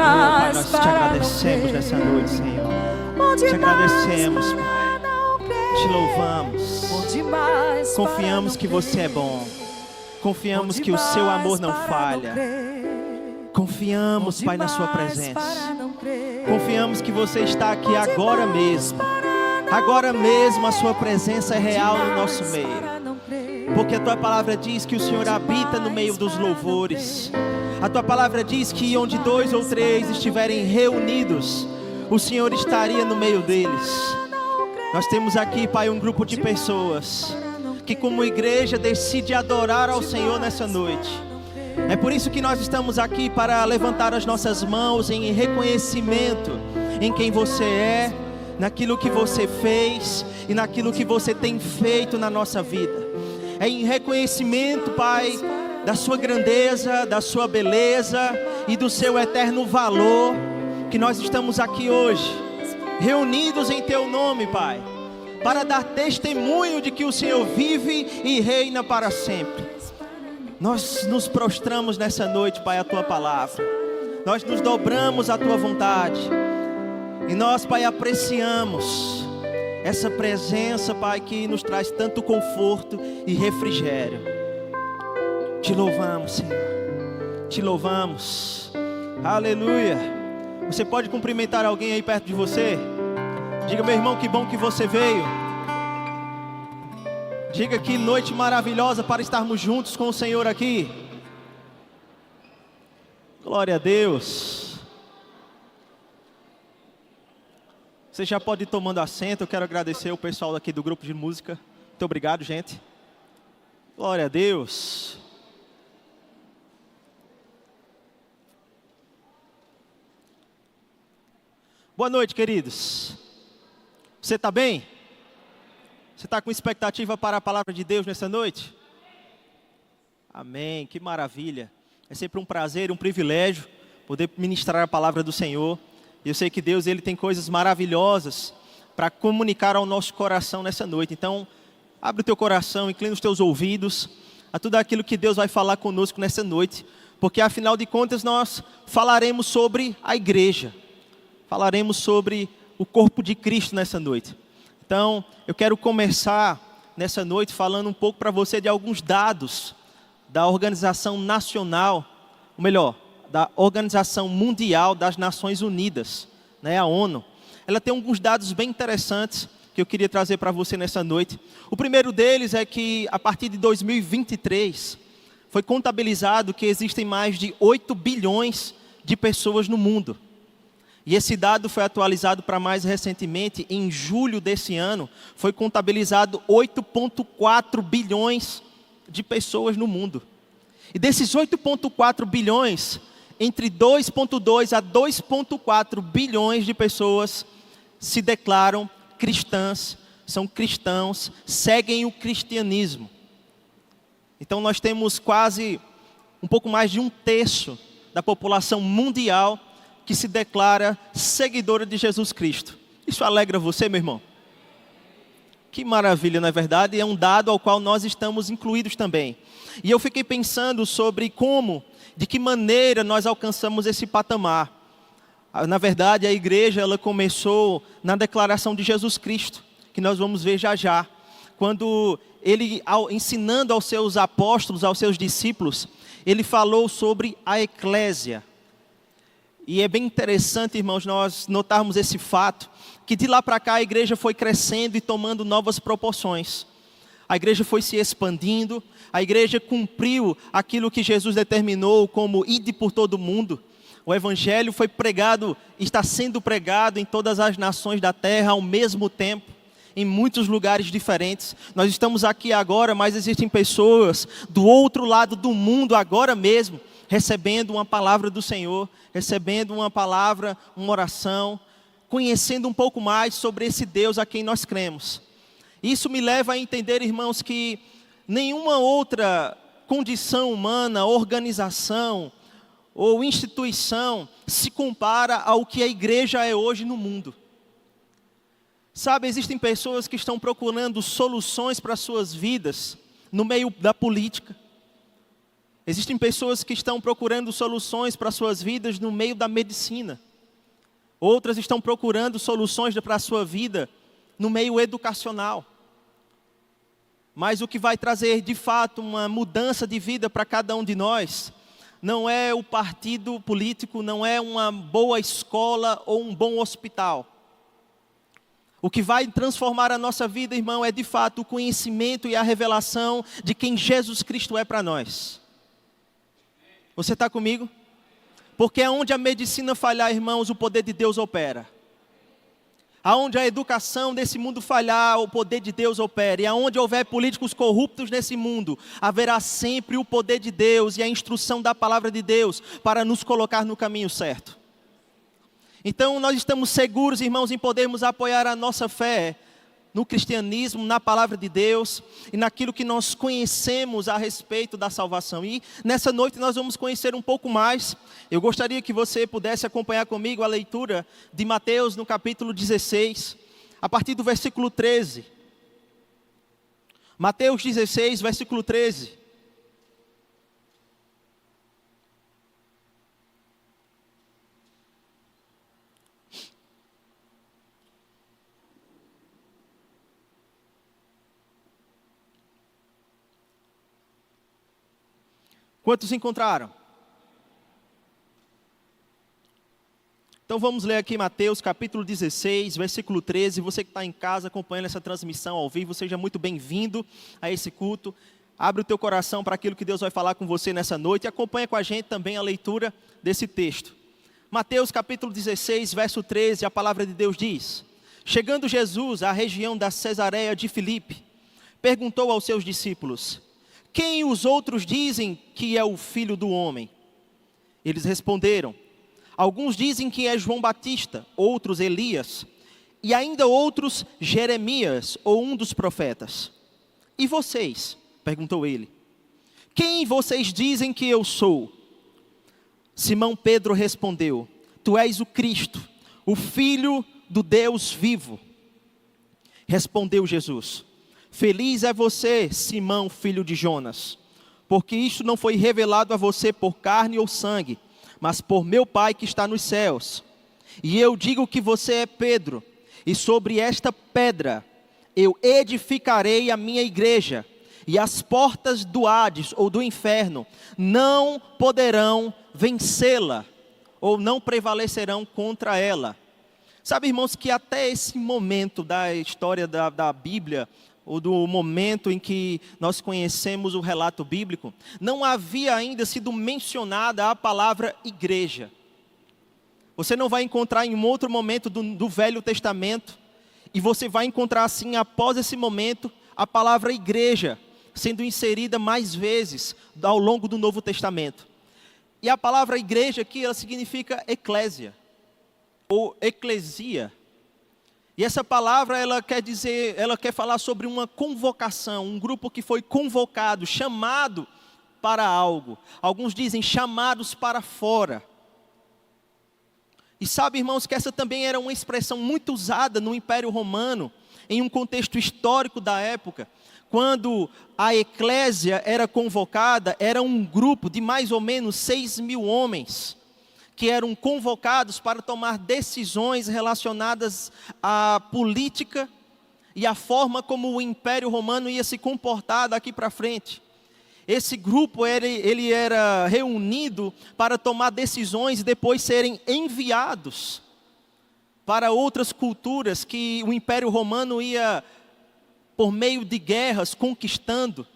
Pai, nós te agradecemos nessa noite, Senhor. Te agradecemos, Pai. Te louvamos. Confiamos que você é bom. Confiamos que o seu amor não falha. Confiamos, Pai, na sua presença. Confiamos que você está aqui agora mesmo. Agora mesmo a sua presença é real no nosso meio. Porque a tua palavra diz que o Senhor habita no meio dos louvores. A tua palavra diz que onde 2 ou 3 estiverem reunidos, o Senhor estaria no meio deles. Nós temos aqui, Pai, um grupo de pessoas que como igreja decide adorar ao Senhor nessa noite. É por isso que nós estamos aqui, para levantar as nossas mãos em reconhecimento em quem você é, naquilo que você fez e naquilo que você tem feito na nossa vida. É em reconhecimento, Pai, da sua grandeza, da sua beleza e do seu eterno valor, que nós estamos aqui hoje, reunidos em teu nome, Pai, para dar testemunho de que o Senhor vive e reina para sempre. Nós nos prostramos nessa noite, Pai, à tua palavra. Nós nos dobramos à tua vontade. E nós, Pai, apreciamos essa presença, Pai, que nos traz tanto conforto e refrigério. Te louvamos, Senhor. Te louvamos. Aleluia. Você pode cumprimentar alguém aí perto de você? Diga, meu irmão, que bom que você veio. Diga, que noite maravilhosa para estarmos juntos com o Senhor aqui. Glória a Deus. Você já pode ir tomando assento. Eu quero agradecer o pessoal aqui do grupo de música. Muito obrigado, gente. Glória a Deus. Boa noite, queridos. Você está bem? Você está com expectativa para a palavra de Deus nessa noite? Amém, que maravilha. É sempre um prazer, um privilégio poder ministrar a palavra do Senhor. E eu sei que Deus, Ele tem coisas maravilhosas para comunicar ao nosso coração nessa noite. Então, abre o teu coração, inclina os teus ouvidos a tudo aquilo que Deus vai falar conosco nessa noite. Porque afinal de contas nós falaremos sobre a igreja. Falaremos sobre o corpo de Cristo nessa noite. Então, eu quero começar nessa noite falando um pouco para você de alguns dados da Organização Nacional, ou melhor, da Organização Mundial das Nações Unidas, né, a ONU. Ela tem alguns dados bem interessantes que eu queria trazer para você nessa noite. O primeiro deles é que, a partir de 2023, foi contabilizado que existem mais de 8 bilhões de pessoas no mundo. E esse dado foi atualizado para mais recentemente, em julho desse ano, foi contabilizado 8,4 bilhões de pessoas no mundo. E desses 8,4 bilhões, entre 2,2 a 2,4 bilhões de pessoas se declaram cristãs, são cristãos, seguem o cristianismo. Então nós temos quase um pouco mais de 1/3 da população mundial que se declara seguidora de Jesus Cristo. Isso alegra você, meu irmão? Que maravilha, não é verdade? É um dado ao qual nós estamos incluídos também. E eu fiquei pensando sobre de que maneira nós alcançamos esse patamar. Na verdade, a igreja ela começou na declaração de Jesus Cristo, que nós vamos ver já já. Quando ele, ensinando aos seus apóstolos, aos seus discípulos, ele falou sobre a eclésia. E é bem interessante, irmãos, nós notarmos esse fato, que de lá para cá a igreja foi crescendo e tomando novas proporções. A igreja foi se expandindo, a igreja cumpriu aquilo que Jesus determinou como ide por todo o mundo. O evangelho foi pregado, está sendo pregado em todas as nações da terra ao mesmo tempo, em muitos lugares diferentes. Nós estamos aqui agora, mas existem pessoas do outro lado do mundo agora mesmo, recebendo uma palavra do Senhor, recebendo uma palavra, uma oração, conhecendo um pouco mais sobre esse Deus a quem nós cremos. Isso me leva a entender, irmãos, que nenhuma outra condição humana, organização ou instituição se compara ao que a igreja é hoje no mundo. Sabe, existem pessoas que estão procurando soluções para suas vidas no meio da política. Existem pessoas que estão procurando soluções para suas vidas no meio da medicina. Outras estão procurando soluções para a sua vida no meio educacional. Mas o que vai trazer de fato uma mudança de vida para cada um de nós não é o partido político, não é uma boa escola ou um bom hospital. O que vai transformar a nossa vida, irmão, é de fato o conhecimento e a revelação de quem Jesus Cristo é para nós. Você está comigo? Porque aonde a medicina falhar, irmãos, o poder de Deus opera. Aonde a educação desse mundo falhar, o poder de Deus opera. E aonde houver políticos corruptos nesse mundo, haverá sempre o poder de Deus e a instrução da palavra de Deus para nos colocar no caminho certo. Então nós estamos seguros, irmãos, em podermos apoiar a nossa fé no cristianismo, na palavra de Deus e naquilo que nós conhecemos a respeito da salvação. E nessa noite nós vamos conhecer um pouco mais. Eu gostaria que você pudesse acompanhar comigo a leitura de Mateus no capítulo 16, a partir do versículo 13. Mateus 16, versículo 13. Quantos encontraram? Então vamos ler aqui Mateus capítulo 16, versículo 13. Você que está em casa acompanhando essa transmissão ao vivo, seja muito bem-vindo a esse culto. Abre o teu coração para aquilo que Deus vai falar com você nessa noite e acompanha com a gente também a leitura desse texto. Mateus capítulo 16, verso 13, a palavra de Deus diz: Chegando Jesus à região da Cesareia de Filipe, perguntou aos seus discípulos: Quem os outros dizem que é o Filho do Homem? Eles responderam: Alguns dizem que é João Batista, outros Elias, e ainda outros Jeremias ou um dos profetas. E vocês? Perguntou ele. Quem vocês dizem que eu sou? Simão Pedro respondeu: Tu és o Cristo, o Filho do Deus vivo. Respondeu Jesus: Feliz é você, Simão, filho de Jonas, porque isto não foi revelado a você por carne ou sangue, mas por meu Pai que está nos céus. E eu digo que você é Pedro, e sobre esta pedra eu edificarei a minha igreja, e as portas do Hades ou do inferno não poderão vencê-la, ou não prevalecerão contra ela. Sabe, irmãos, que até esse momento da história da Bíblia, ou do momento em que nós conhecemos o relato bíblico, não havia ainda sido mencionada a palavra igreja. Você não vai encontrar em um outro momento do Velho Testamento, e você vai encontrar assim, após esse momento, a palavra igreja sendo inserida mais vezes ao longo do Novo Testamento. E a palavra igreja aqui, ela significa eclésia, ou eclesia. E essa palavra, ela quer falar sobre uma convocação, um grupo que foi convocado, chamado para algo. Alguns dizem chamados para fora. E sabe, irmãos, que essa também era uma expressão muito usada no Império Romano, em um contexto histórico da época. Quando a eclésia era convocada, era um grupo de mais ou menos 6.000 homens, que eram convocados para tomar decisões relacionadas à política e à forma como o Império Romano ia se comportar daqui para frente. Esse grupo ele era reunido para tomar decisões e depois serem enviados para outras culturas que o Império Romano ia, por meio de guerras, conquistando.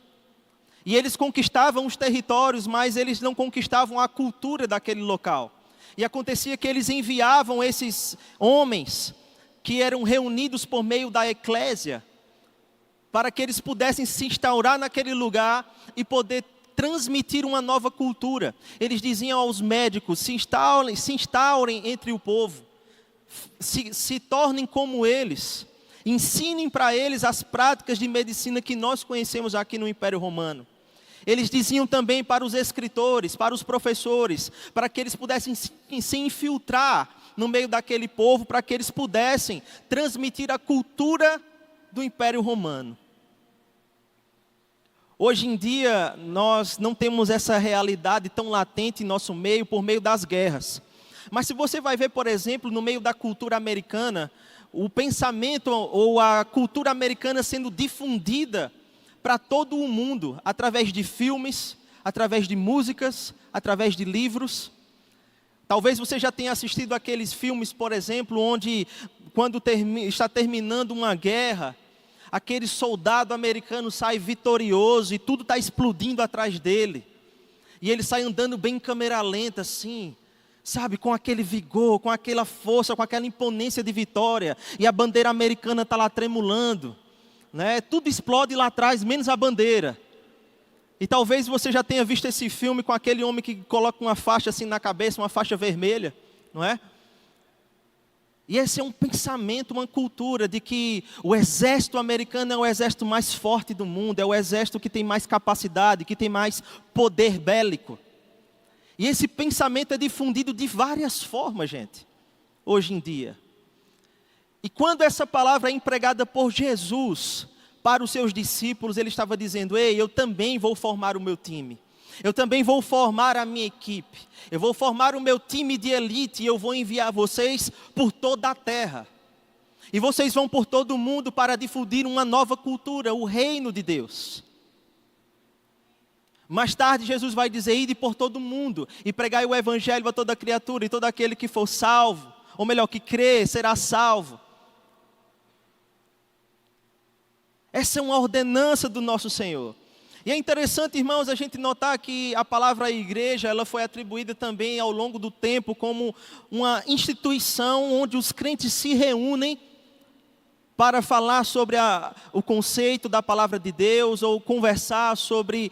E eles conquistavam os territórios, mas eles não conquistavam a cultura daquele local. E acontecia que eles enviavam esses homens, que eram reunidos por meio da eclésia, para que eles pudessem se instaurar naquele lugar e poder transmitir uma nova cultura. Eles diziam aos médicos: se instaurem entre o povo, se tornem como eles, ensinem para eles as práticas de medicina que nós conhecemos aqui no Império Romano. Eles diziam também para os escritores, para os professores, para que eles pudessem se infiltrar no meio daquele povo, para que eles pudessem transmitir a cultura do Império Romano. Hoje em dia, nós não temos essa realidade tão latente em nosso meio por meio das guerras. Mas se você vai ver, por exemplo, no meio da cultura americana, o pensamento ou a cultura americana sendo difundida para todo o mundo, através de filmes, através de músicas, através de livros. Talvez você já tenha assistido aqueles filmes, por exemplo, onde quando está terminando uma guerra, aquele soldado americano sai vitorioso e tudo está explodindo atrás dele. E ele sai andando bem em câmera lenta, assim, sabe, com aquele vigor, com aquela força, com aquela imponência de vitória. E a bandeira americana está lá tremulando, né? Tudo explode lá atrás, menos a bandeira. E talvez você já tenha visto esse filme com aquele homem que coloca uma faixa assim na cabeça, uma faixa vermelha, não é? E esse é um pensamento, uma cultura de que o exército americano é o exército mais forte do mundo, é o exército que tem mais capacidade, que tem mais poder bélico. E esse pensamento é difundido de várias formas, gente, hoje em dia. E quando essa palavra é empregada por Jesus para os seus discípulos, ele estava dizendo: ei, eu também vou formar o meu time. Eu também vou formar a minha equipe. Eu vou formar o meu time de elite e eu vou enviar vocês por toda a terra. E vocês vão por todo o mundo para difundir uma nova cultura, o reino de Deus. Mais tarde Jesus vai dizer: ide por todo o mundo e pregai o evangelho a toda criatura, e todo aquele que for salvo, ou melhor, que crê, será salvo. Essa é uma ordenança do nosso Senhor. E é interessante, irmãos, a gente notar que a palavra igreja, ela foi atribuída também ao longo do tempo como uma instituição onde os crentes se reúnem para falar sobre o conceito da palavra de Deus, ou conversar sobre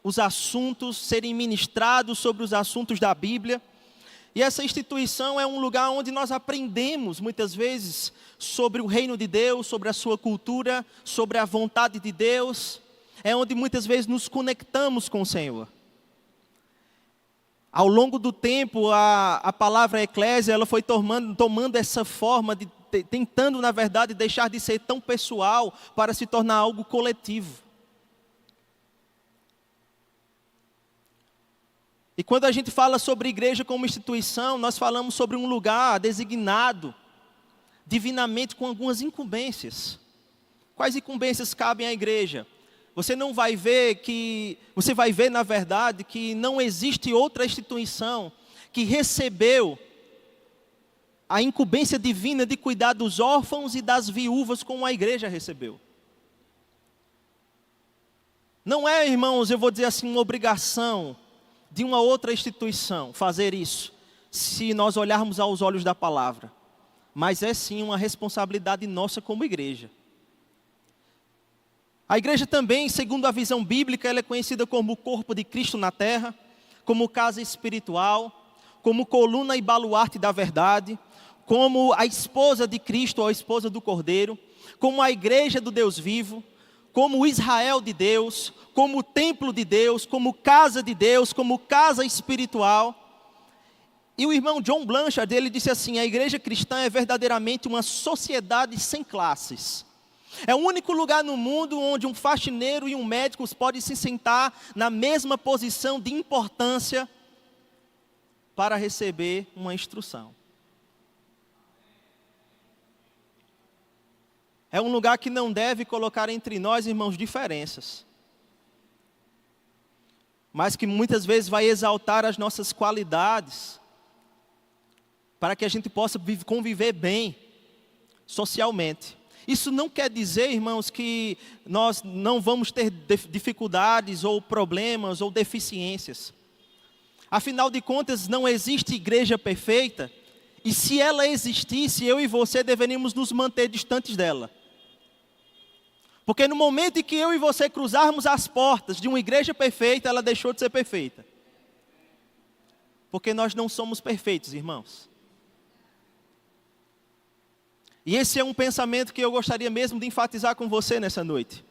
os assuntos, serem ministrados sobre os assuntos da Bíblia. E essa instituição é um lugar onde nós aprendemos, muitas vezes, sobre o reino de Deus, sobre a sua cultura, sobre a vontade de Deus. É onde muitas vezes nos conectamos com o Senhor. Ao longo do tempo, a palavra eclésia, ela foi tomando essa forma, tentando, na verdade, deixar de ser tão pessoal para se tornar algo coletivo. E quando a gente fala sobre igreja como instituição, nós falamos sobre um lugar designado divinamente com algumas incumbências. Quais incumbências cabem à igreja? Você vai ver, na verdade, que não existe outra instituição que recebeu a incumbência divina de cuidar dos órfãos e das viúvas como a igreja recebeu. Não é, irmãos, eu vou dizer assim, uma obrigação de uma outra instituição fazer isso, se nós olharmos aos olhos da palavra. Mas é sim uma responsabilidade nossa como igreja. A igreja também, segundo a visão bíblica, ela é conhecida como o corpo de Cristo na terra, como casa espiritual, como coluna e baluarte da verdade, como a esposa de Cristo ou a esposa do Cordeiro, como a igreja do Deus vivo, como o Israel de Deus, como o templo de Deus, como casa de Deus, como casa espiritual. E o irmão John Blanchard, ele disse assim: a igreja cristã é verdadeiramente uma sociedade sem classes. É o único lugar no mundo onde um faxineiro e um médico podem se sentar na mesma posição de importância para receber uma instrução. É um lugar que não deve colocar entre nós, irmãos, diferenças, mas que muitas vezes vai exaltar as nossas qualidades, para que a gente possa conviver bem socialmente. Isso não quer dizer, irmãos, que nós não vamos ter dificuldades ou problemas ou deficiências. Afinal de contas, não existe igreja perfeita, e se ela existisse, eu e você deveríamos nos manter distantes dela. Porque no momento em que eu e você cruzarmos as portas de uma igreja perfeita, ela deixou de ser perfeita. Porque nós não somos perfeitos, irmãos. E esse é um pensamento que eu gostaria mesmo de enfatizar com você nessa noite.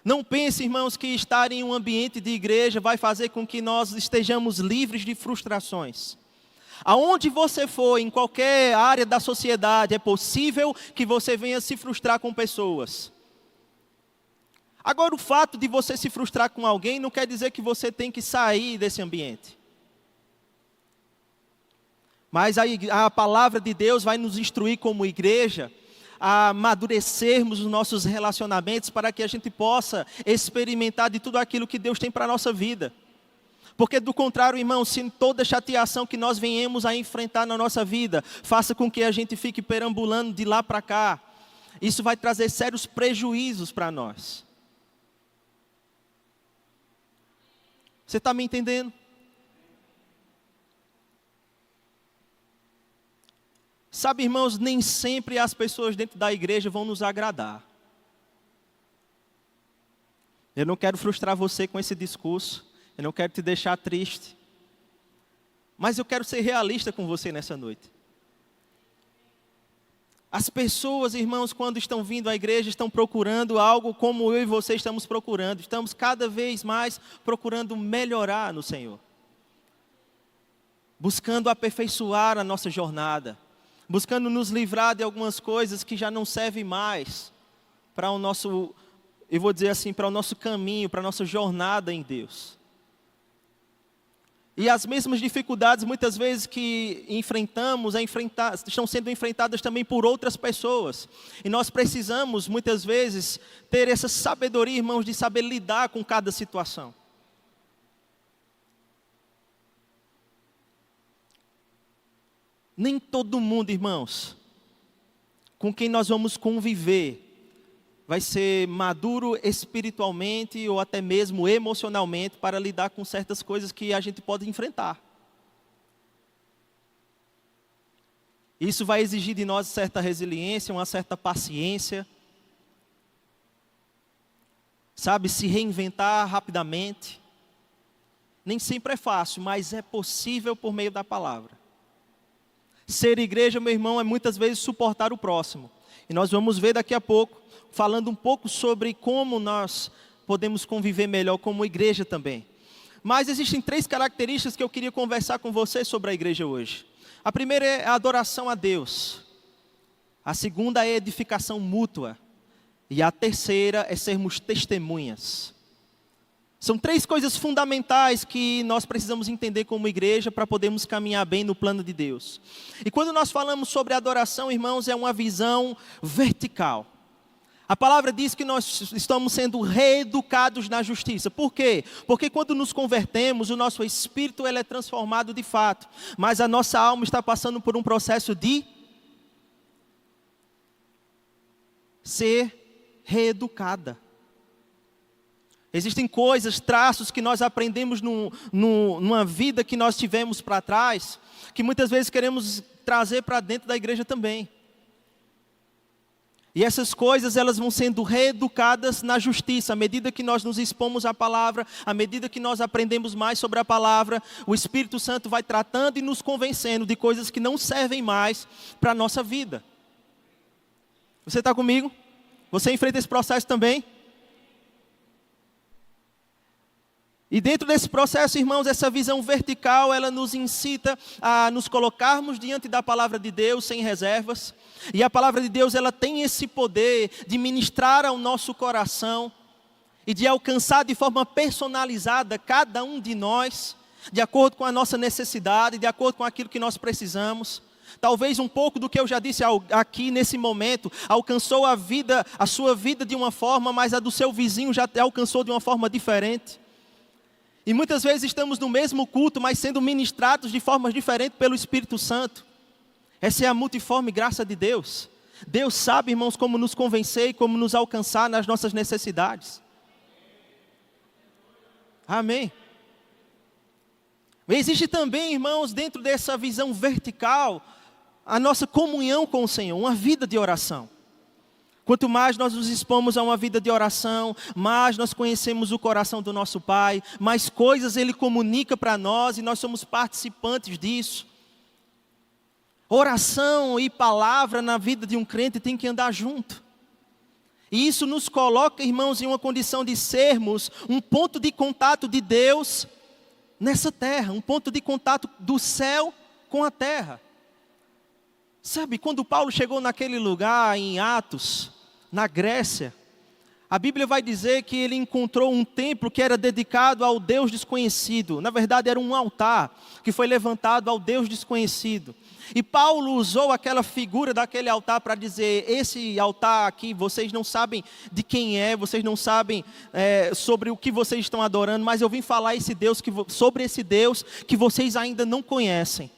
Não pense, irmãos, que estar em um ambiente de igreja vai fazer com que nós estejamos livres de frustrações. Aonde você for, em qualquer área da sociedade, é possível que você venha se frustrar com pessoas. Agora, o fato de você se frustrar com alguém não quer dizer que você tem que sair desse ambiente. Mas a palavra de Deus vai nos instruir como igreja a amadurecermos os nossos relacionamentos para que a gente possa experimentar de tudo aquilo que Deus tem para a nossa vida. Porque do contrário, irmão, se toda chateação que nós venhamos a enfrentar na nossa vida faça com que a gente fique perambulando de lá para cá, isso vai trazer sérios prejuízos para nós. Você está me entendendo? Sabe, irmãos, nem sempre as pessoas dentro da igreja vão nos agradar. Eu não quero frustrar você com esse discurso. Eu não quero te deixar triste. Mas eu quero ser realista com você nessa noite. As pessoas, irmãos, quando estão vindo à igreja, estão procurando algo como eu e você estamos procurando. Estamos cada vez mais procurando melhorar no Senhor. Buscando aperfeiçoar a nossa jornada. Buscando nos livrar de algumas coisas que já não servem mais para o nosso, eu vou dizer assim, para o nosso caminho, para a nossa jornada em Deus. E as mesmas dificuldades, muitas vezes, que enfrentamos, estão sendo enfrentadas também por outras pessoas. E nós precisamos, muitas vezes, ter essa sabedoria, irmãos, de saber lidar com cada situação. Nem todo mundo, irmãos, com quem nós vamos conviver, vai ser maduro espiritualmente ou até mesmo emocionalmente para lidar com certas coisas que a gente pode enfrentar. Isso vai exigir de nós certa resiliência, uma certa paciência. Sabe, se reinventar rapidamente. Nem sempre é fácil, mas é possível por meio da palavra. Ser igreja, meu irmão, é muitas vezes suportar o próximo. E nós vamos ver daqui a pouco, falando um pouco sobre como nós podemos conviver melhor como igreja também. Mas existem 3 características que eu queria conversar com você sobre a igreja hoje. A primeira é a adoração a Deus. A segunda é a edificação mútua. E a terceira é sermos testemunhas. São 3 coisas fundamentais que nós precisamos entender como igreja para podermos caminhar bem no plano de Deus. E quando nós falamos sobre adoração, irmãos, é uma visão vertical. A palavra diz que nós estamos sendo reeducados na justiça. Por quê? Porque quando nos convertemos, o nosso espírito ele é transformado de fato. Mas a nossa alma está passando por um processo de ser reeducada. Existem coisas, traços que nós aprendemos numa vida que nós tivemos para trás, que muitas vezes queremos trazer para dentro da igreja também. E essas coisas, elas vão sendo reeducadas na justiça. À medida que nós nos expomos à palavra, à medida que nós aprendemos mais sobre a palavra, o Espírito Santo vai tratando e nos convencendo de coisas que não servem mais para a nossa vida. Você está comigo? Você enfrenta esse processo também? E dentro desse processo, irmãos, essa visão vertical, ela nos incita a nos colocarmos diante da palavra de Deus sem reservas. E a palavra de Deus, ela tem esse poder de ministrar ao nosso coração e de alcançar de forma personalizada cada um de nós, de acordo com a nossa necessidade, de acordo com aquilo que nós precisamos. Talvez um pouco do que eu já disse aqui nesse momento, alcançou a sua vida de uma forma, mas a do seu vizinho já alcançou de uma forma diferente. E muitas vezes estamos no mesmo culto, mas sendo ministrados de formas diferentes pelo Espírito Santo. Essa é a multiforme graça de Deus. Deus sabe, irmãos, como nos convencer e como nos alcançar nas nossas necessidades. Amém. Existe também, irmãos, dentro dessa visão vertical, a nossa comunhão com o Senhor, uma vida de oração. Quanto mais nós nos expomos a uma vida de oração, mais nós conhecemos o coração do nosso Pai, mais coisas Ele comunica para nós e nós somos participantes disso. Oração e palavra na vida de um crente tem que andar junto. E isso nos coloca, irmãos, em uma condição de sermos um ponto de contato de Deus nessa terra, um ponto de contato do céu com a terra. Sabe, quando Paulo chegou naquele lugar em Atos, na Grécia, A Bíblia vai dizer que ele encontrou um templo que era dedicado ao Deus desconhecido. Na verdade, era um altar que foi levantado ao Deus desconhecido. E Paulo usou aquela figura daquele altar para dizer: esse altar aqui, vocês não sabem de quem é, vocês não sabem sobre o que vocês estão adorando, mas eu vim falar sobre esse Deus que vocês ainda não conhecem.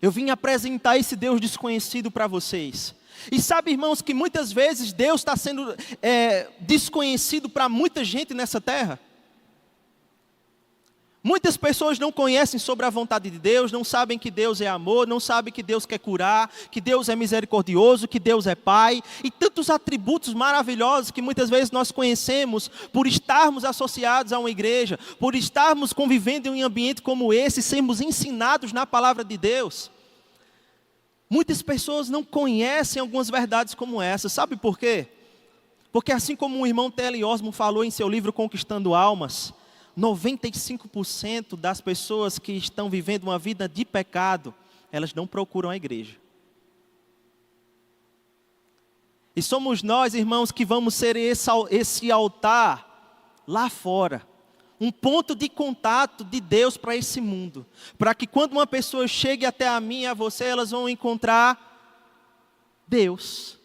Eu vim apresentar esse Deus desconhecido para vocês. E sabe, irmãos, que muitas vezes Deus está sendo desconhecido para muita gente nessa terra. Muitas pessoas não conhecem sobre a vontade de Deus, não sabem que Deus é amor, não sabem que Deus quer curar, que Deus é misericordioso, que Deus é Pai. E tantos atributos maravilhosos que muitas vezes nós conhecemos por estarmos associados a uma igreja, por estarmos convivendo em um ambiente como esse, sermos ensinados na palavra de Deus. Muitas pessoas não conhecem algumas verdades como essa. Sabe por quê? Porque assim como o irmão T.L. Osmo falou em seu livro Conquistando Almas, 95% das pessoas que estão vivendo uma vida de pecado, elas não procuram a igreja. E somos nós, irmãos, que vamos ser esse altar lá fora. Um ponto de contato de Deus para esse mundo. Para que quando uma pessoa chegue até a mim e a você, elas vão encontrar Deus.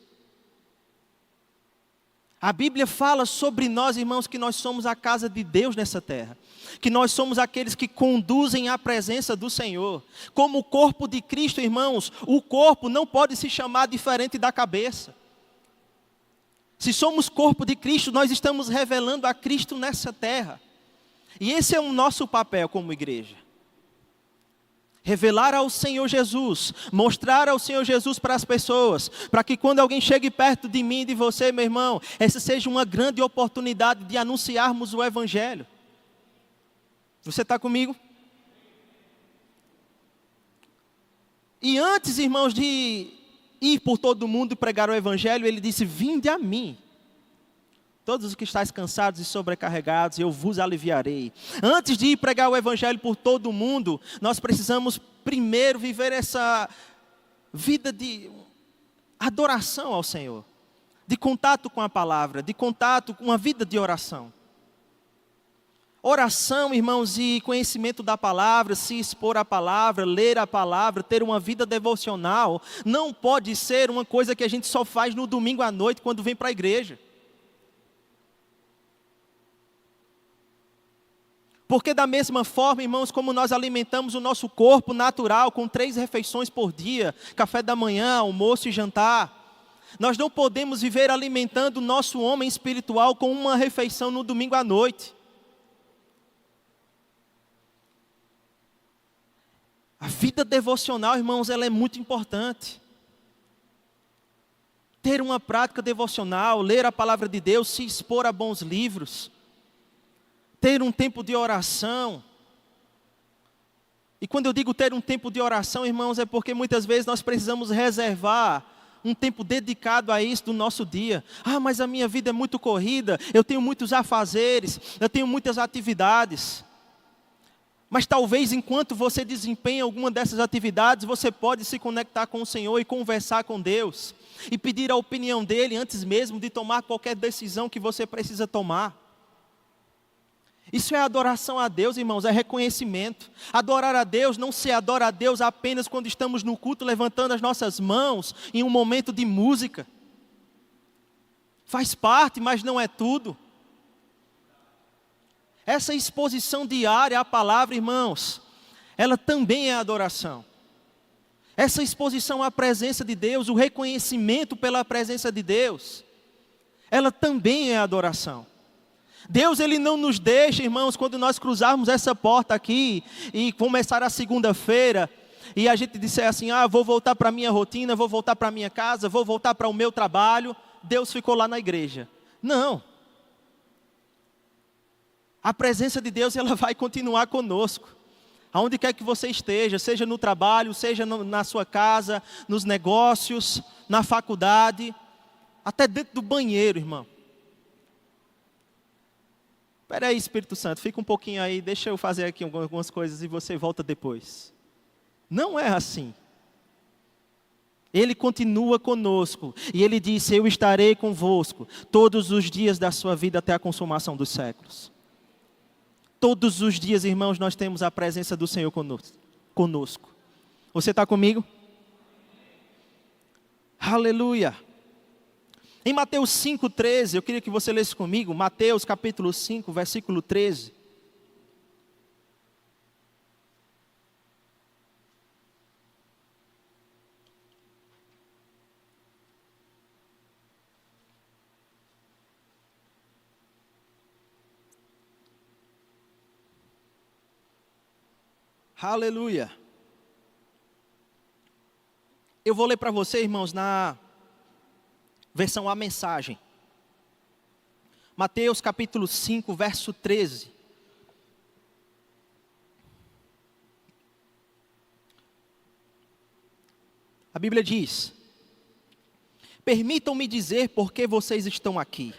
A Bíblia fala sobre nós, irmãos, que nós somos a casa de Deus nessa terra. Que nós somos aqueles que conduzem à presença do Senhor. Como o corpo de Cristo, irmãos, o corpo não pode se chamar diferente da cabeça. Se somos corpo de Cristo, nós estamos revelando a Cristo nessa terra. E esse é o nosso papel como igreja. Revelar ao Senhor Jesus, mostrar ao Senhor Jesus para as pessoas, para que quando alguém chegue perto de mim e de você, meu irmão, essa seja uma grande oportunidade de anunciarmos o Evangelho. Você está comigo? E antes, irmãos, de ir por todo o mundo e pregar o Evangelho, ele disse: vinde a mim. Todos os que estáis cansados e sobrecarregados, eu vos aliviarei. Antes de ir pregar o Evangelho por todo o mundo, nós precisamos primeiro viver essa vida de adoração ao Senhor. De contato com a palavra, de contato com uma vida de oração. Oração, irmãos, e conhecimento da palavra, se expor à palavra, ler a palavra, ter uma vida devocional, não pode ser uma coisa que a gente só faz no domingo à noite quando vem para a igreja. Porque da mesma forma, irmãos, como nós alimentamos o nosso corpo natural com 3 refeições por dia, café da manhã, almoço e jantar, nós não podemos viver alimentando o nosso homem espiritual com uma refeição no domingo à noite. A vida devocional, irmãos, ela é muito importante. Ter uma prática devocional, ler a palavra de Deus, se expor a bons livros, ter um tempo de oração. E quando eu digo ter um tempo de oração, irmãos, é porque muitas vezes nós precisamos reservar um tempo dedicado a isso do nosso dia. Ah, mas a minha vida é muito corrida, eu tenho muitos afazeres, eu tenho muitas atividades. Mas talvez enquanto você desempenha alguma dessas atividades, você pode se conectar com o Senhor e conversar com Deus. E pedir a opinião dEle antes mesmo de tomar qualquer decisão que você precisa tomar. Isso é adoração a Deus, irmãos, é reconhecimento. Adorar a Deus não se adora a Deus apenas quando estamos no culto levantando as nossas mãos em um momento de música. Faz parte, mas não é tudo. Essa exposição diária à palavra, irmãos, ela também é adoração. Essa exposição à presença de Deus, o reconhecimento pela presença de Deus, ela também é adoração. Deus, Ele não nos deixa, irmãos, quando nós cruzarmos essa porta aqui e começar a segunda-feira e a gente disser assim: ah, vou voltar para a minha rotina, vou voltar para a minha casa, vou voltar para o meu trabalho, Deus ficou lá na igreja. Não. A presença de Deus, ela vai continuar conosco. Aonde quer que você esteja, seja no trabalho, seja na sua casa, nos negócios, na faculdade, até dentro do banheiro, irmão. Espera aí, Espírito Santo, fica um pouquinho aí, deixa eu fazer aqui algumas coisas e você volta depois. Não é assim. Ele continua conosco. E Ele disse: eu estarei convosco todos os dias da sua vida até a consumação dos séculos. Todos os dias, irmãos, nós temos a presença do Senhor conosco. Você está comigo? Aleluia. Em Mateus 5,13, eu queria que você lesse comigo. Mateus capítulo 5, versículo 13. Aleluia. Eu vou ler para você, irmãos, na versão A Mensagem. Mateus capítulo 5, verso 13. A Bíblia diz: permitam-me dizer por que vocês estão aqui.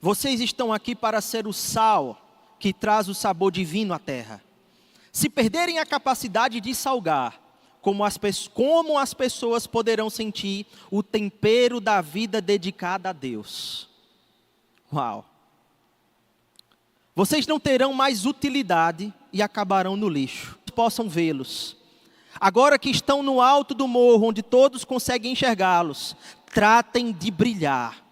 Vocês estão aqui para ser o sal que traz o sabor divino à terra. Se perderem a capacidade de salgar, como as pessoas poderão sentir o tempero da vida dedicada a Deus? Uau! Vocês não terão mais utilidade e acabarão no lixo. Possam vê-los. Agora que estão no alto do morro, onde todos conseguem enxergá-los, tratem de brilhar.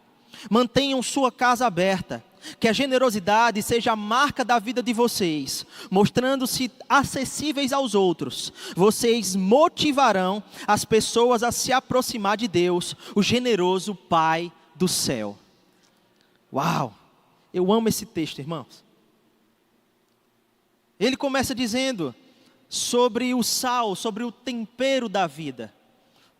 Mantenham sua casa aberta. Que a generosidade seja a marca da vida de vocês, mostrando-se acessíveis aos outros. Vocês motivarão as pessoas a se aproximar de Deus, o generoso Pai do céu. Uau! Eu amo esse texto, irmãos. Ele começa dizendo sobre o sal, sobre o tempero da vida.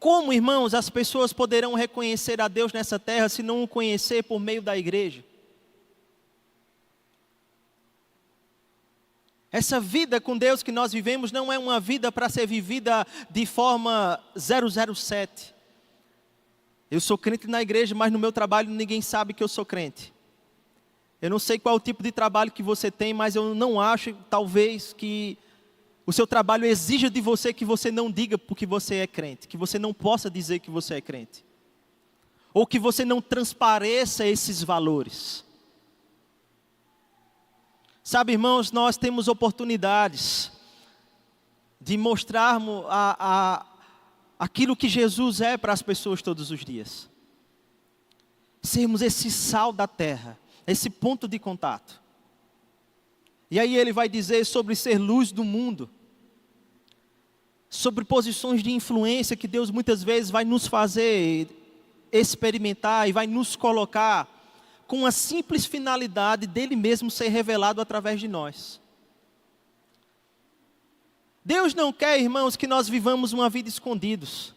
Como, irmãos, as pessoas poderão reconhecer a Deus nessa terra se não o conhecer por meio da igreja? Essa vida com Deus que nós vivemos não é uma vida para ser vivida de forma 007. Eu sou crente na igreja, mas no meu trabalho ninguém sabe que eu sou crente. Eu não sei qual é o tipo de trabalho que você tem, mas eu não acho, talvez, que o seu trabalho exija de você que você não diga porque você é crente. Que você não possa dizer que você é crente. Ou que você não transpareça esses valores. Sabe, irmãos, nós temos oportunidades de mostrarmos aquilo que Jesus é para as pessoas todos os dias. Sermos esse sal da terra, esse ponto de contato. E aí ele vai dizer sobre ser luz do mundo, sobre posições de influência que Deus muitas vezes vai nos fazer experimentar e vai nos colocar com a simples finalidade dele mesmo ser revelado através de nós. Deus não quer, irmãos, que nós vivamos uma vida escondidos.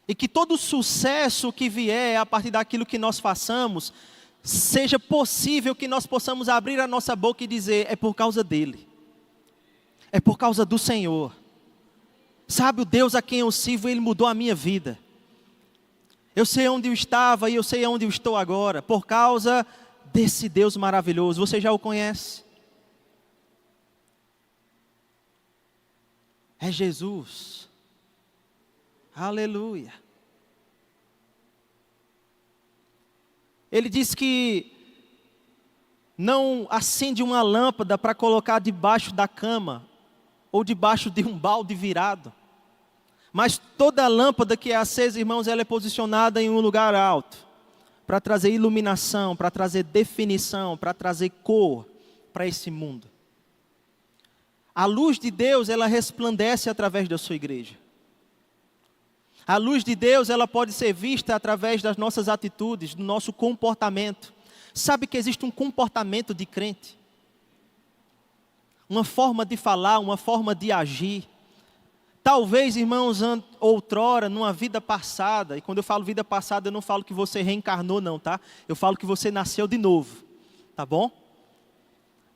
E que todo sucesso que vier a partir daquilo que nós façamos, seja possível que nós possamos abrir a nossa boca e dizer: é por causa dele. É por causa do Senhor. Sabe, o Deus a quem eu sirvo, ele mudou a minha vida. Eu sei onde eu estava e eu sei onde eu estou agora, por causa desse Deus maravilhoso. Você já o conhece? É Jesus. Aleluia. Ele diz que não acende uma lâmpada para colocar debaixo da cama ou debaixo de um balde virado. Mas toda lâmpada que é acesa, irmãos, ela é posicionada em um lugar alto, para trazer iluminação, para trazer definição, para trazer cor para esse mundo. A luz de Deus, ela resplandece através da sua igreja. A luz de Deus, ela pode ser vista através das nossas atitudes, do nosso comportamento. Sabe que existe um comportamento de crente? Uma forma de falar, uma forma de agir. Talvez, irmãos, outrora, numa vida passada, e quando eu falo vida passada, eu não falo que você reencarnou não, tá? Eu falo que você nasceu de novo, tá bom?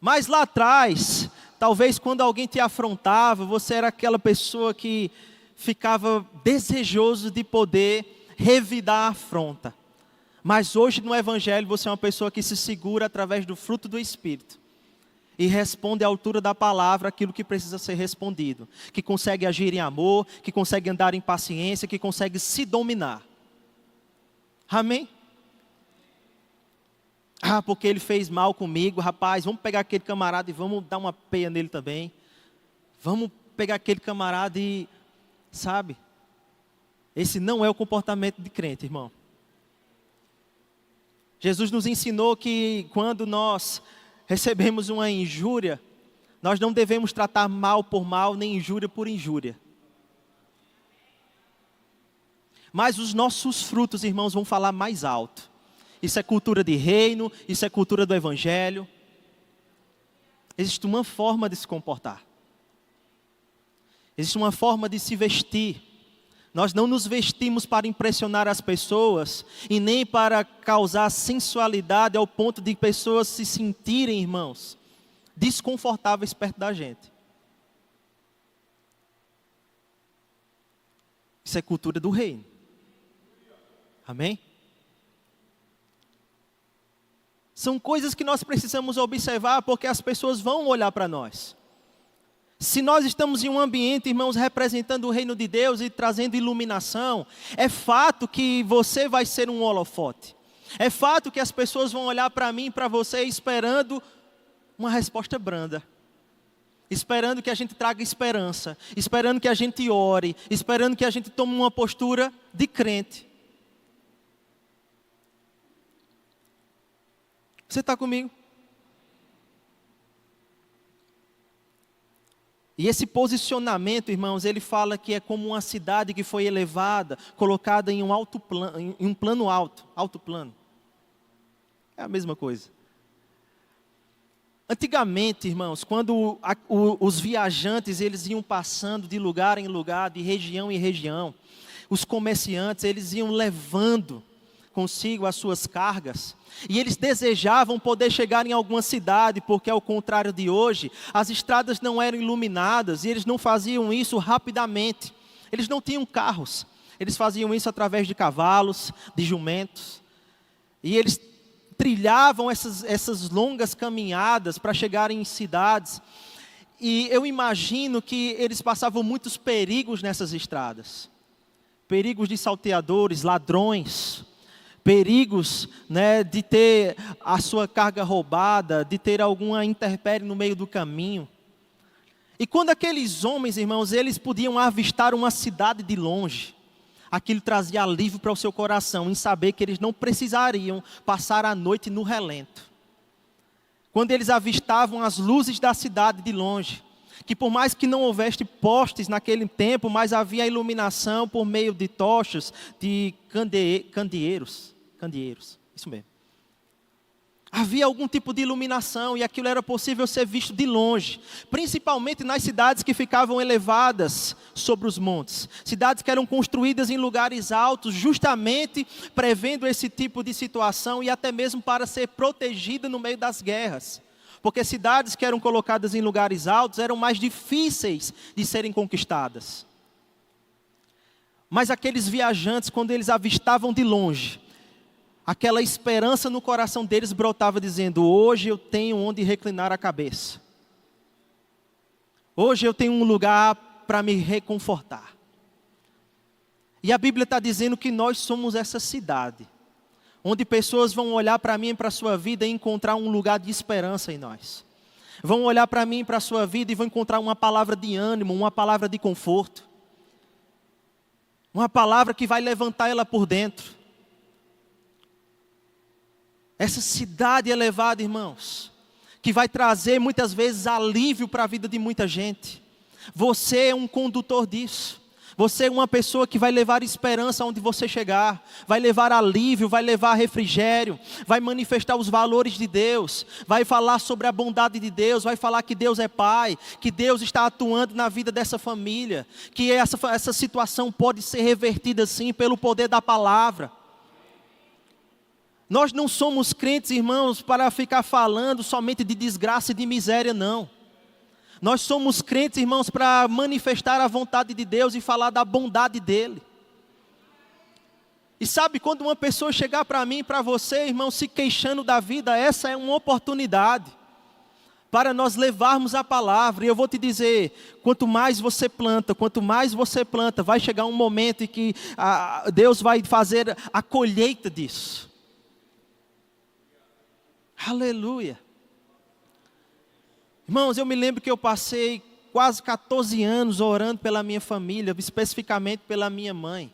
Mas lá atrás, talvez quando alguém te afrontava, você era aquela pessoa que ficava desejoso de poder revidar a afronta. Mas hoje no Evangelho você é uma pessoa que se segura através do fruto do Espírito. e responde à altura da palavra aquilo que precisa ser respondido. Que consegue agir em amor, que consegue andar em paciência, que consegue se dominar. Amém? Ah, porque ele fez mal comigo, rapaz, vamos pegar aquele camarada e vamos dar uma peia nele também. Vamos pegar aquele camarada e, sabe? Esse não é o comportamento de crente, irmão. Jesus nos ensinou que quando nós recebemos uma injúria, nós não devemos tratar mal por mal, nem injúria por injúria. Mas os nossos frutos, irmãos, vão falar mais alto. Isso é cultura de reino, isso é cultura do evangelho. Existe uma forma de se comportar. Existe uma forma de se vestir. Nós não nos vestimos para impressionar as pessoas e nem para causar sensualidade ao ponto de pessoas se sentirem, irmãos, desconfortáveis perto da gente. Isso é cultura do reino. Amém? São coisas que nós precisamos observar porque as pessoas vão olhar para nós. Se nós estamos em um ambiente, irmãos, representando o reino de Deus e trazendo iluminação, é fato que você vai ser um holofote. É fato que as pessoas vão olhar para mim e para você esperando uma resposta branda. Esperando que a gente traga esperança. Esperando que a gente ore. Esperando que a gente tome uma postura de crente. Você está comigo? E esse posicionamento, irmãos, ele fala que é como uma cidade que foi elevada, colocada em um alto plano, em um plano alto plano. É a mesma coisa. Antigamente, irmãos, quando os viajantes eles iam passando de lugar em lugar, de região em região, os comerciantes eles iam levando consigo as suas cargas, e eles desejavam poder chegar em alguma cidade, porque ao contrário de hoje, as estradas não eram iluminadas, e eles não faziam isso rapidamente, eles não tinham carros, eles faziam isso através de cavalos, de jumentos, e eles trilhavam essas longas caminhadas para chegarem em cidades, e eu imagino que eles passavam muitos perigos nessas estradas, perigos de salteadores, ladrões, perigos, né, de ter a sua carga roubada, de ter alguma intempérie no meio do caminho. E quando aqueles homens, irmãos, eles podiam avistar uma cidade de longe, aquilo trazia alívio para o seu coração, em saber que eles não precisariam passar a noite no relento. Quando eles avistavam as luzes da cidade de longe, que por mais que não houvesse postes naquele tempo, mas havia iluminação por meio de tochas, de candeeiros, isso mesmo. Havia algum tipo de iluminação e aquilo era possível ser visto de longe, principalmente nas cidades que ficavam elevadas sobre os montes, cidades que eram construídas em lugares altos, justamente prevendo esse tipo de situação e até mesmo para ser protegida no meio das guerras, porque cidades que eram colocadas em lugares altos eram mais difíceis de serem conquistadas. Mas aqueles viajantes, quando eles avistavam de longe, aquela esperança no coração deles brotava dizendo: hoje eu tenho onde reclinar a cabeça. Hoje eu tenho um lugar para me reconfortar. E a Bíblia está dizendo que nós somos essa cidade, onde pessoas vão olhar para mim e para a sua vida e encontrar um lugar de esperança em nós. Vão olhar para mim e para a sua vida e vão encontrar uma palavra de ânimo, uma palavra de conforto. Uma palavra que vai levantar ela por dentro. Essa cidade elevada, irmãos, que vai trazer muitas vezes alívio para a vida de muita gente. Você é um condutor disso. Você é uma pessoa que vai levar esperança aonde você chegar. Vai levar alívio, vai levar refrigério. Vai manifestar os valores de Deus. Vai falar sobre a bondade de Deus. Vai falar que Deus é Pai. Que Deus está atuando na vida dessa família. Que essa situação pode ser revertida sim pelo poder da palavra. Nós não somos crentes, irmãos, para ficar falando somente de desgraça e de miséria, não. Nós somos crentes, irmãos, para manifestar a vontade de Deus e falar da bondade dEle. E sabe, quando uma pessoa chegar para mim e para você, irmão, se queixando da vida, essa é uma oportunidade para nós levarmos a palavra. E eu vou te dizer, quanto mais você planta, vai chegar um momento em que Deus vai fazer a colheita disso. Aleluia. Irmãos, eu me lembro que eu passei quase 14 anos orando pela minha família, especificamente pela minha mãe.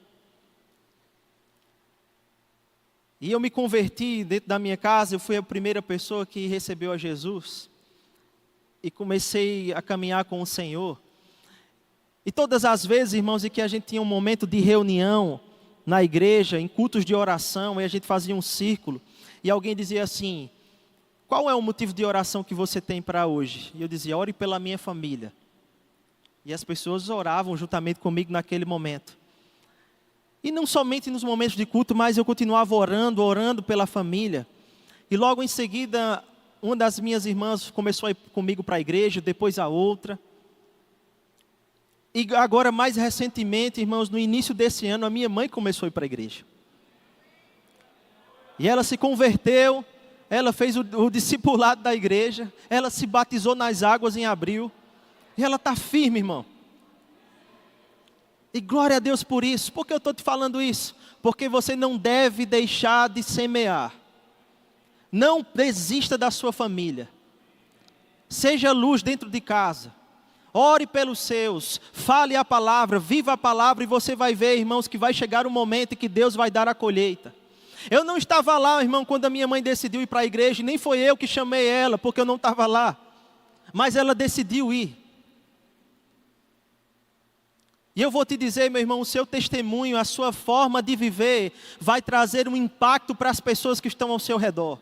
E eu me converti dentro da minha casa, eu fui a primeira pessoa que recebeu a Jesus. E comecei a caminhar com o Senhor. E todas as vezes, irmãos, em que a gente tinha um momento de reunião na igreja, em cultos de oração, e a gente fazia um círculo, e alguém dizia assim: qual é o motivo de oração que você tem para hoje? E eu dizia: ore pela minha família. E as pessoas oravam juntamente comigo naquele momento. E não somente nos momentos de culto, mas eu continuava orando pela família. E logo em seguida, uma das minhas irmãs começou a ir comigo para a igreja, depois a outra. E agora, mais recentemente, irmãos, no início desse ano, a minha mãe começou a ir para a igreja. E ela se converteu, ela fez o discipulado da igreja, ela se batizou nas águas em abril. E ela está firme, irmão. E glória a Deus por isso. Por que eu estou te falando isso? Porque você não deve deixar de semear. Não desista da sua família. Seja luz dentro de casa. Ore pelos seus. Fale a palavra, viva a palavra, e você vai ver, irmãos, que vai chegar um momento em que Deus vai dar a colheita. Eu não estava lá, irmão, quando a minha mãe decidiu ir para a igreja, e nem foi eu que chamei ela, porque eu não estava lá. Mas ela decidiu ir. E eu vou te dizer, meu irmão, o seu testemunho, a sua forma de viver, vai trazer um impacto para as pessoas que estão ao seu redor.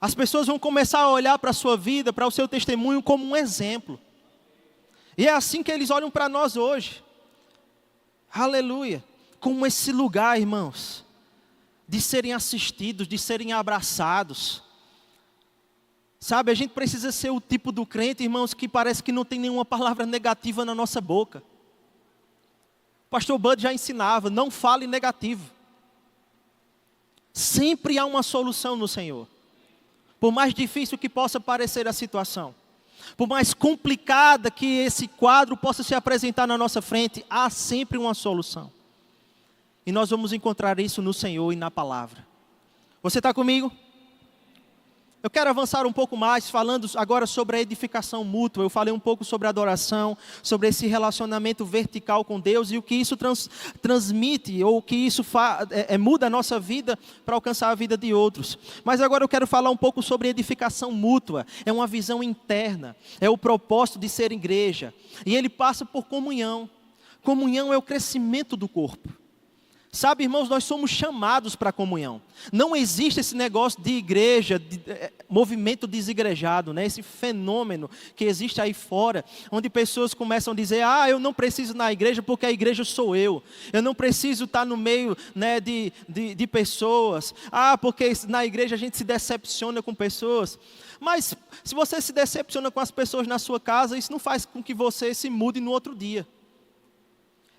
As pessoas vão começar a olhar para a sua vida, para o seu testemunho como um exemplo. E é assim que eles olham para nós hoje. Aleluia. Como esse lugar, irmãos, de serem assistidos, de serem abraçados. Sabe, a gente precisa ser o tipo do crente, irmãos, que parece que não tem nenhuma palavra negativa na nossa boca. O pastor Bud já ensinava: não fale negativo. Sempre há uma solução no Senhor. Por mais difícil que possa parecer a situação, por mais complicada que esse quadro possa se apresentar na nossa frente, há sempre uma solução. E nós vamos encontrar isso no Senhor e na palavra. Você está comigo? Eu quero avançar um pouco mais, falando agora sobre a edificação mútua. Eu falei um pouco sobre a adoração, sobre esse relacionamento vertical com Deus e o que isso transmite, ou o que isso muda a nossa vida para alcançar a vida de outros. Mas agora eu quero falar um pouco sobre edificação mútua. É uma visão interna, é o propósito de ser igreja. E ele passa por comunhão. Comunhão é o crescimento do corpo. Sabe, irmãos, nós somos chamados para a comunhão. Não existe esse negócio de igreja, movimento desigrejado, né? Esse fenômeno que existe aí fora, onde pessoas começam a dizer: eu não preciso ir na igreja porque a igreja sou eu. Eu não preciso estar no meio, né, de pessoas. Porque na igreja a gente se decepciona com pessoas. Mas se você se decepciona com as pessoas na sua casa, isso não faz com que você se mude no outro dia.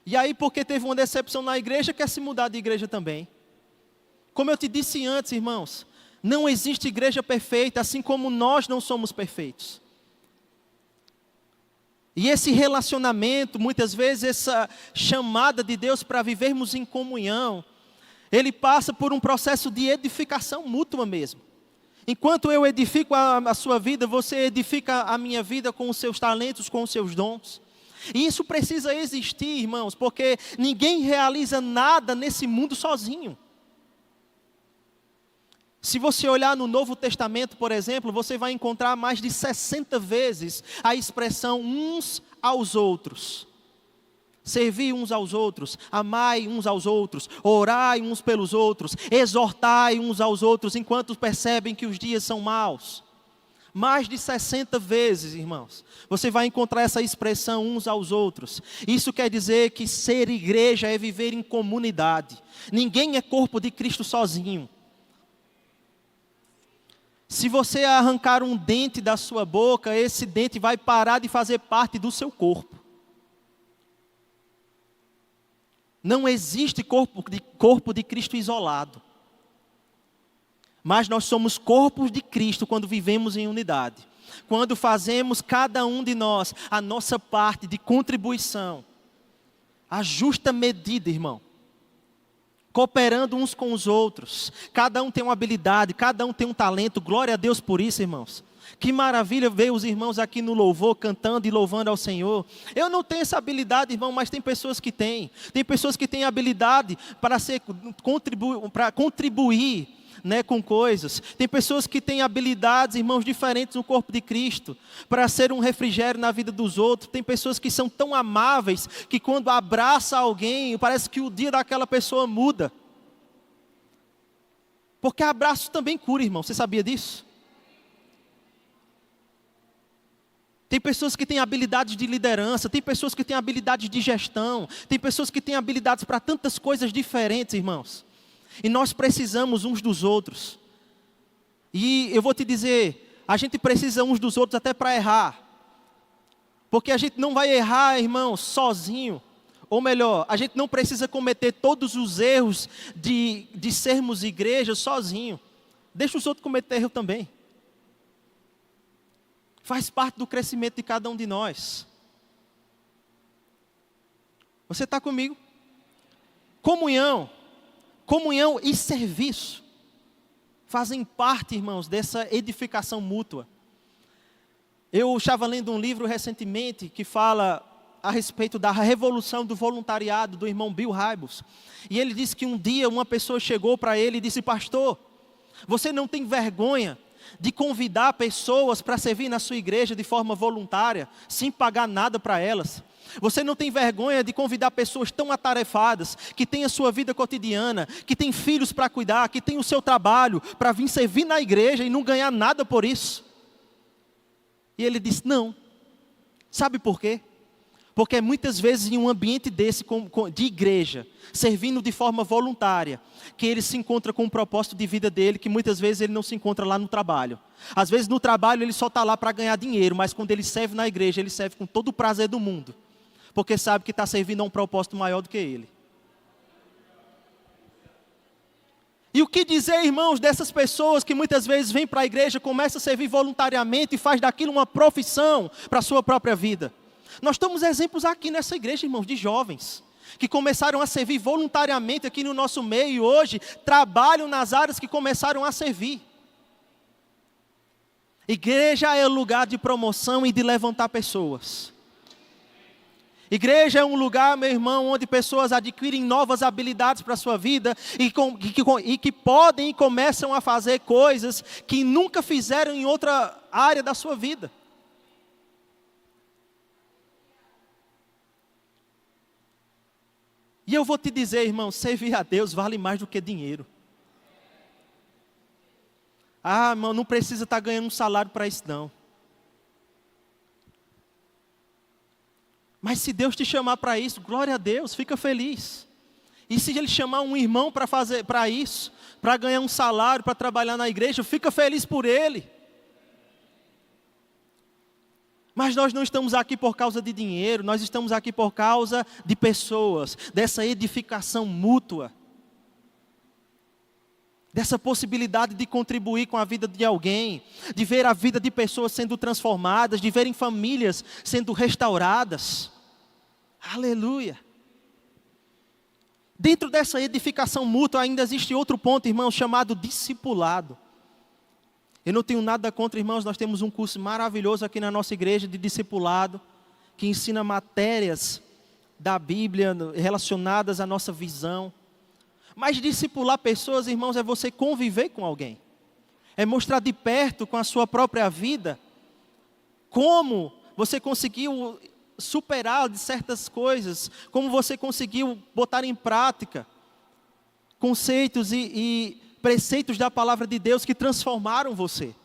E aí, porque teve uma decepção na igreja, quer se mudar de igreja também. Como eu te disse antes, irmãos, não existe igreja perfeita, assim como nós não somos perfeitos. E esse relacionamento, muitas vezes essa chamada de Deus para vivermos em comunhão, ele passa por um processo de edificação mútua mesmo. Enquanto eu edifico a sua vida, você edifica a minha vida com os seus talentos, com os seus dons. E isso precisa existir, irmãos, porque ninguém realiza nada nesse mundo sozinho. Se você olhar no Novo Testamento, por exemplo, você vai encontrar mais de 60 vezes a expressão uns aos outros. Servir uns aos outros, amai uns aos outros, orai uns pelos outros, exortai uns aos outros, enquanto percebem que os dias são maus. Mais de 60 vezes, irmãos, você vai encontrar essa expressão uns aos outros. Isso quer dizer que ser igreja é viver em comunidade. Ninguém é corpo de Cristo sozinho. Se você arrancar um dente da sua boca, esse dente vai parar de fazer parte do seu corpo. Não existe corpo de Cristo isolado. Mas nós somos corpos de Cristo quando vivemos em unidade. Quando fazemos cada um de nós a nossa parte de contribuição. A justa medida, irmão. Cooperando uns com os outros. Cada um tem uma habilidade, cada um tem um talento. Glória a Deus por isso, irmãos. Que maravilha ver os irmãos aqui no louvor, cantando e louvando ao Senhor. Eu não tenho essa habilidade, irmão, mas tem pessoas que têm. Tem pessoas que têm habilidade para contribuir, né, com coisas. Tem pessoas que têm habilidades, irmãos, diferentes no corpo de Cristo, para ser um refrigério na vida dos outros. Tem pessoas que são tão amáveis, que quando abraça alguém, parece que o dia daquela pessoa muda. Porque abraço também cura, irmão, você sabia disso? Tem pessoas que têm habilidades de liderança, tem pessoas que têm habilidades de gestão, tem pessoas que têm habilidades para tantas coisas diferentes, irmãos. E nós precisamos uns dos outros. E eu vou te dizer, a gente precisa uns dos outros até para errar. Porque a gente não vai errar, irmão, sozinho. Ou melhor, a gente não precisa cometer todos os erros de sermos igreja sozinho. Deixa os outros cometer erro também. Faz parte do crescimento de cada um de nós. Você está comigo? Comunhão e serviço fazem parte, irmãos, dessa edificação mútua. Eu estava lendo um livro recentemente que fala a respeito da revolução do voluntariado do irmão Bill Hybels. E ele disse que um dia uma pessoa chegou para ele e disse: pastor, você não tem vergonha de convidar pessoas para servir na sua igreja de forma voluntária, sem pagar nada para elas? Você não tem vergonha de convidar pessoas tão atarefadas, que têm a sua vida cotidiana, que têm filhos para cuidar, que têm o seu trabalho, para vir servir na igreja e não ganhar nada por isso? E ele disse: não. Sabe por quê? Porque muitas vezes em um ambiente desse, de igreja, servindo de forma voluntária, que ele se encontra com um propósito de vida dele, que muitas vezes ele não se encontra lá no trabalho. Às vezes no trabalho ele só está lá para ganhar dinheiro, mas quando ele serve na igreja, ele serve com todo o prazer do mundo. Porque sabe que está servindo a um propósito maior do que ele. E o que dizer, irmãos, dessas pessoas que muitas vezes vêm para a igreja, começam a servir voluntariamente e faz daquilo uma profissão para a sua própria vida? Nós temos exemplos aqui nessa igreja, irmãos, de jovens que começaram a servir voluntariamente aqui no nosso meio e hoje trabalham nas áreas que começaram a servir. Igreja é lugar de promoção e de levantar pessoas. Igreja é um lugar, meu irmão, onde pessoas adquirem novas habilidades para a sua vida e que podem e começam a fazer coisas que nunca fizeram em outra área da sua vida. E eu vou te dizer, irmão, servir a Deus vale mais do que dinheiro. Ah, irmão, não precisa estar ganhando um salário para isso não. Mas se Deus te chamar para isso, glória a Deus, fica feliz. E se Ele chamar um irmão para fazer para isso, para ganhar um salário, para trabalhar na igreja, fica feliz por ele. Mas nós não estamos aqui por causa de dinheiro, nós estamos aqui por causa de pessoas, dessa edificação mútua. Dessa possibilidade de contribuir com a vida de alguém, de ver a vida de pessoas sendo transformadas, de verem famílias sendo restauradas. Aleluia. Dentro dessa edificação mútua ainda existe outro ponto, irmãos, chamado discipulado. Eu não tenho nada contra, irmãos, nós temos um curso maravilhoso aqui na nossa igreja de discipulado, que ensina matérias da Bíblia relacionadas à nossa visão. Mas discipular pessoas, irmãos, é você conviver com alguém. É mostrar de perto com a sua própria vida como você conseguiu superar de certas coisas, como você conseguiu botar em prática conceitos e preceitos da palavra de Deus que transformaram você.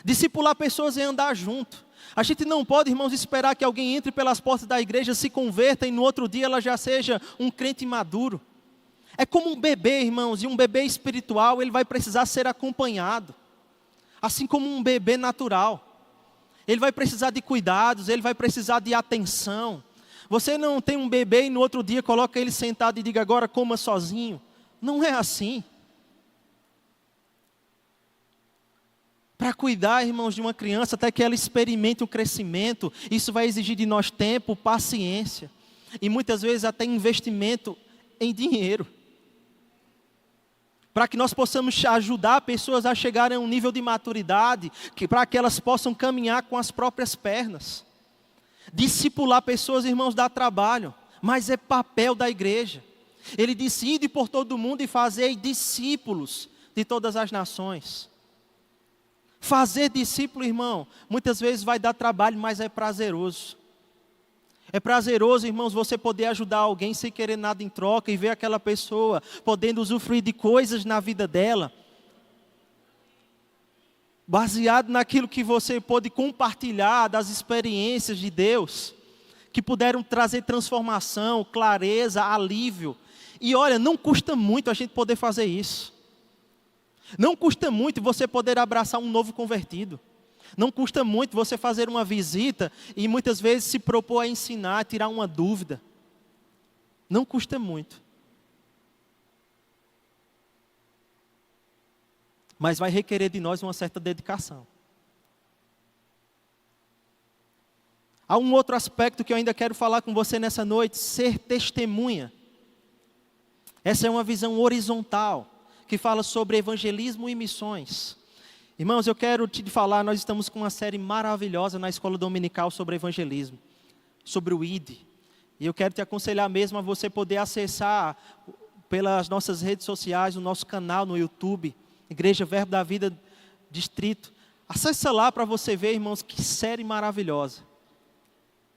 Discipular pessoas é andar junto. A gente não pode, irmãos, esperar que alguém entre pelas portas da igreja, se converta e no outro dia ela já seja um crente maduro. É como um bebê, irmãos, e um bebê espiritual, ele vai precisar ser acompanhado. Assim como um bebê natural. Ele vai precisar de cuidados, ele vai precisar de atenção. Você não tem um bebê e no outro dia coloca ele sentado e diga: agora coma sozinho. Não é assim. Para cuidar, irmãos, de uma criança até que ela experimente um crescimento, isso vai exigir de nós tempo, paciência e muitas vezes até investimento em dinheiro. Para que nós possamos ajudar pessoas a chegarem a um nível de maturidade, para que elas possam caminhar com as próprias pernas. Discipular pessoas, irmãos, dá trabalho, mas é papel da igreja. Ele disse: ide por todo mundo e fazei discípulos de todas as nações. Fazer discípulo, irmão, muitas vezes vai dar trabalho, mas é prazeroso. É prazeroso, irmãos, você poder ajudar alguém sem querer nada em troca e ver aquela pessoa podendo usufruir de coisas na vida dela, baseado naquilo que você pôde compartilhar das experiências de Deus, que puderam trazer transformação, clareza, alívio. E olha, não custa muito a gente poder fazer isso. Não custa muito você poder abraçar um novo convertido. Não custa muito você fazer uma visita e muitas vezes se propor a ensinar, tirar uma dúvida. Não custa muito. Mas vai requerer de nós uma certa dedicação. Há um outro aspecto que eu ainda quero falar com você nessa noite: ser testemunha. Essa é uma visão horizontal, que fala sobre evangelismo e missões. Irmãos, eu quero te falar, nós estamos com uma série maravilhosa na escola dominical sobre evangelismo, sobre o ID. E eu quero te aconselhar mesmo a você poder acessar pelas nossas redes sociais, o nosso canal no YouTube, Igreja Verbo da Vida Distrito. Acesse lá para você ver, irmãos, que série maravilhosa.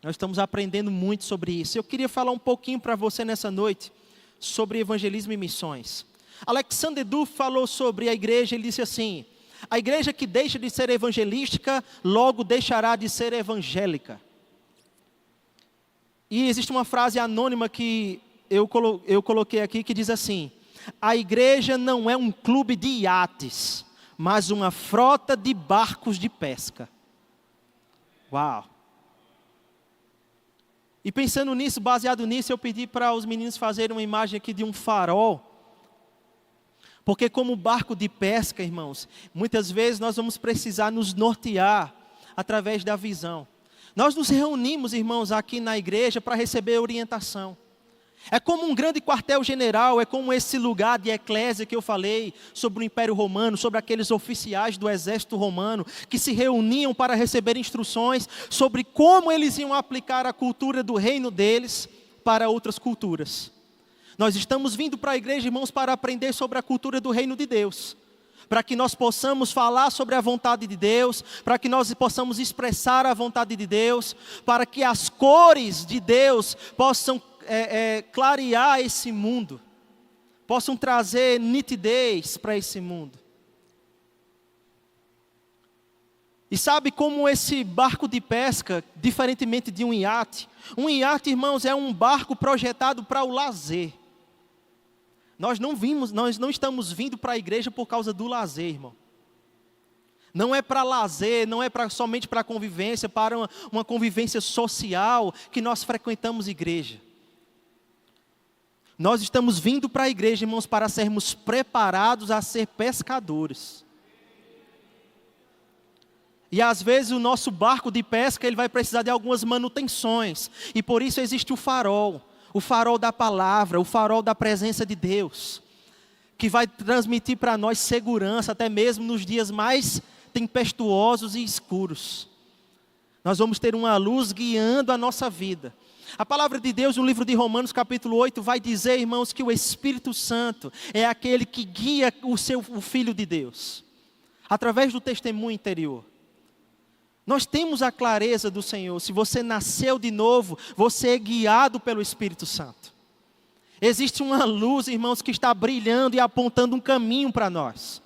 Nós estamos aprendendo muito sobre isso. Eu queria falar um pouquinho para você nessa noite sobre evangelismo e missões. Alexander Duff falou sobre a igreja, ele disse assim: a igreja que deixa de ser evangelística, logo deixará de ser evangélica. E existe uma frase anônima que eu coloquei aqui, que diz assim: a igreja não é um clube de iates, mas uma frota de barcos de pesca. Uau! E pensando nisso, baseado nisso, eu pedi para os meninos fazerem uma imagem aqui de um farol. Porque como barco de pesca, irmãos, muitas vezes nós vamos precisar nos nortear através da visão. Nós nos reunimos, irmãos, aqui na igreja para receber orientação. É como um grande quartel-general, é como esse lugar de eclésia que eu falei sobre o Império Romano, sobre aqueles oficiais do exército romano que se reuniam para receber instruções sobre como eles iam aplicar a cultura do reino deles para outras culturas. Nós estamos vindo para a igreja, irmãos, para aprender sobre a cultura do reino de Deus, para que nós possamos falar sobre a vontade de Deus, para que nós possamos expressar a vontade de Deus, para que as cores de Deus possam clarear esse mundo, possam trazer nitidez para esse mundo. E sabe como esse barco de pesca, diferentemente de um iate, irmãos, é um barco projetado para o lazer. Nós não estamos vindo para a igreja por causa do lazer, irmão. Não é para lazer, não é somente para convivência, para uma convivência social que nós frequentamos igreja. Nós estamos vindo para a igreja, irmãos, para sermos preparados a ser pescadores. E às vezes o nosso barco de pesca ele vai precisar de algumas manutenções. E por isso existe o farol da palavra, o farol da presença de Deus, que vai transmitir para nós segurança, até mesmo nos dias mais tempestuosos e escuros. Nós vamos ter uma luz guiando a nossa vida. A palavra de Deus no livro de Romanos capítulo 8 vai dizer, irmãos, que o Espírito Santo é aquele que guia o Filho de Deus, através do testemunho interior. Nós temos a clareza do Senhor. Se você nasceu de novo, você é guiado pelo Espírito Santo. Existe uma luz, irmãos, que está brilhando e apontando um caminho para nós.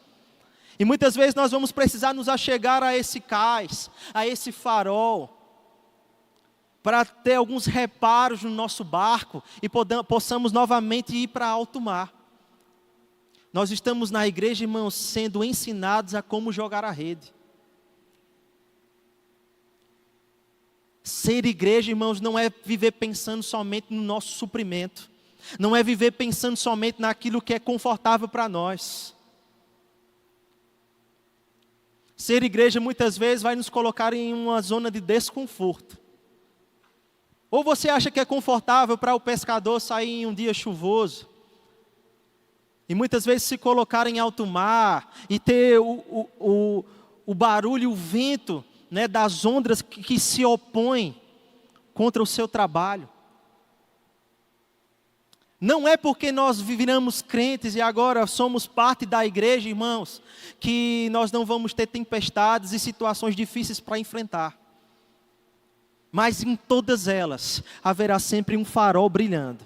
E muitas vezes nós vamos precisar nos achegar a esse cais, a esse farol, para ter alguns reparos no nosso barco e possamos novamente ir para alto mar. Nós estamos na igreja, irmãos, sendo ensinados a como jogar a rede. Ser igreja, irmãos, não é viver pensando somente no nosso suprimento. Não é viver pensando somente naquilo que é confortável para nós. Ser igreja muitas vezes vai nos colocar em uma zona de desconforto. Ou você acha que é confortável para o pescador sair em um dia chuvoso, e muitas vezes se colocar em alto mar, e ter o barulho, o vento, né, das ondas que se opõem contra o seu trabalho. Não é porque nós viramos crentes e agora somos parte da igreja, irmãos, que nós não vamos ter tempestades e situações difíceis para enfrentar. Mas em todas elas haverá sempre um farol brilhando,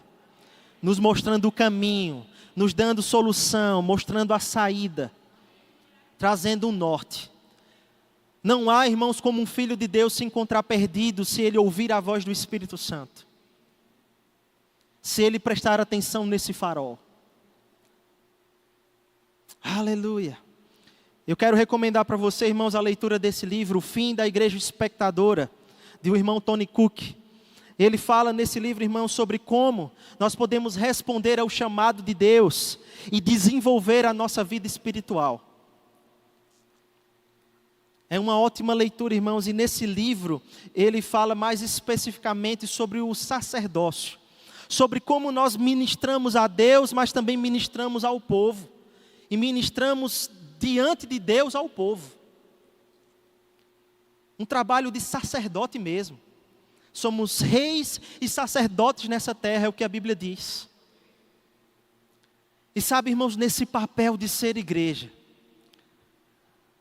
nos mostrando o caminho, nos dando solução, mostrando a saída, trazendo um norte. Não há, irmãos, como um filho de Deus se encontrar perdido se ele ouvir a voz do Espírito Santo, se ele prestar atenção nesse farol. Aleluia. Eu quero recomendar para você, irmãos, a leitura desse livro, O Fim da Igreja Espectadora, do irmão Tony Cook. Ele fala nesse livro, irmãos, sobre como nós podemos responder ao chamado de Deus e desenvolver a nossa vida espiritual. É uma ótima leitura, irmãos, e nesse livro ele fala mais especificamente sobre o sacerdócio, sobre como nós ministramos a Deus, mas também ministramos ao povo, e ministramos diante de Deus ao povo. Um trabalho de sacerdote mesmo. Somos reis e sacerdotes nessa terra, é o que a Bíblia diz. E sabe, irmãos, nesse papel de ser igreja,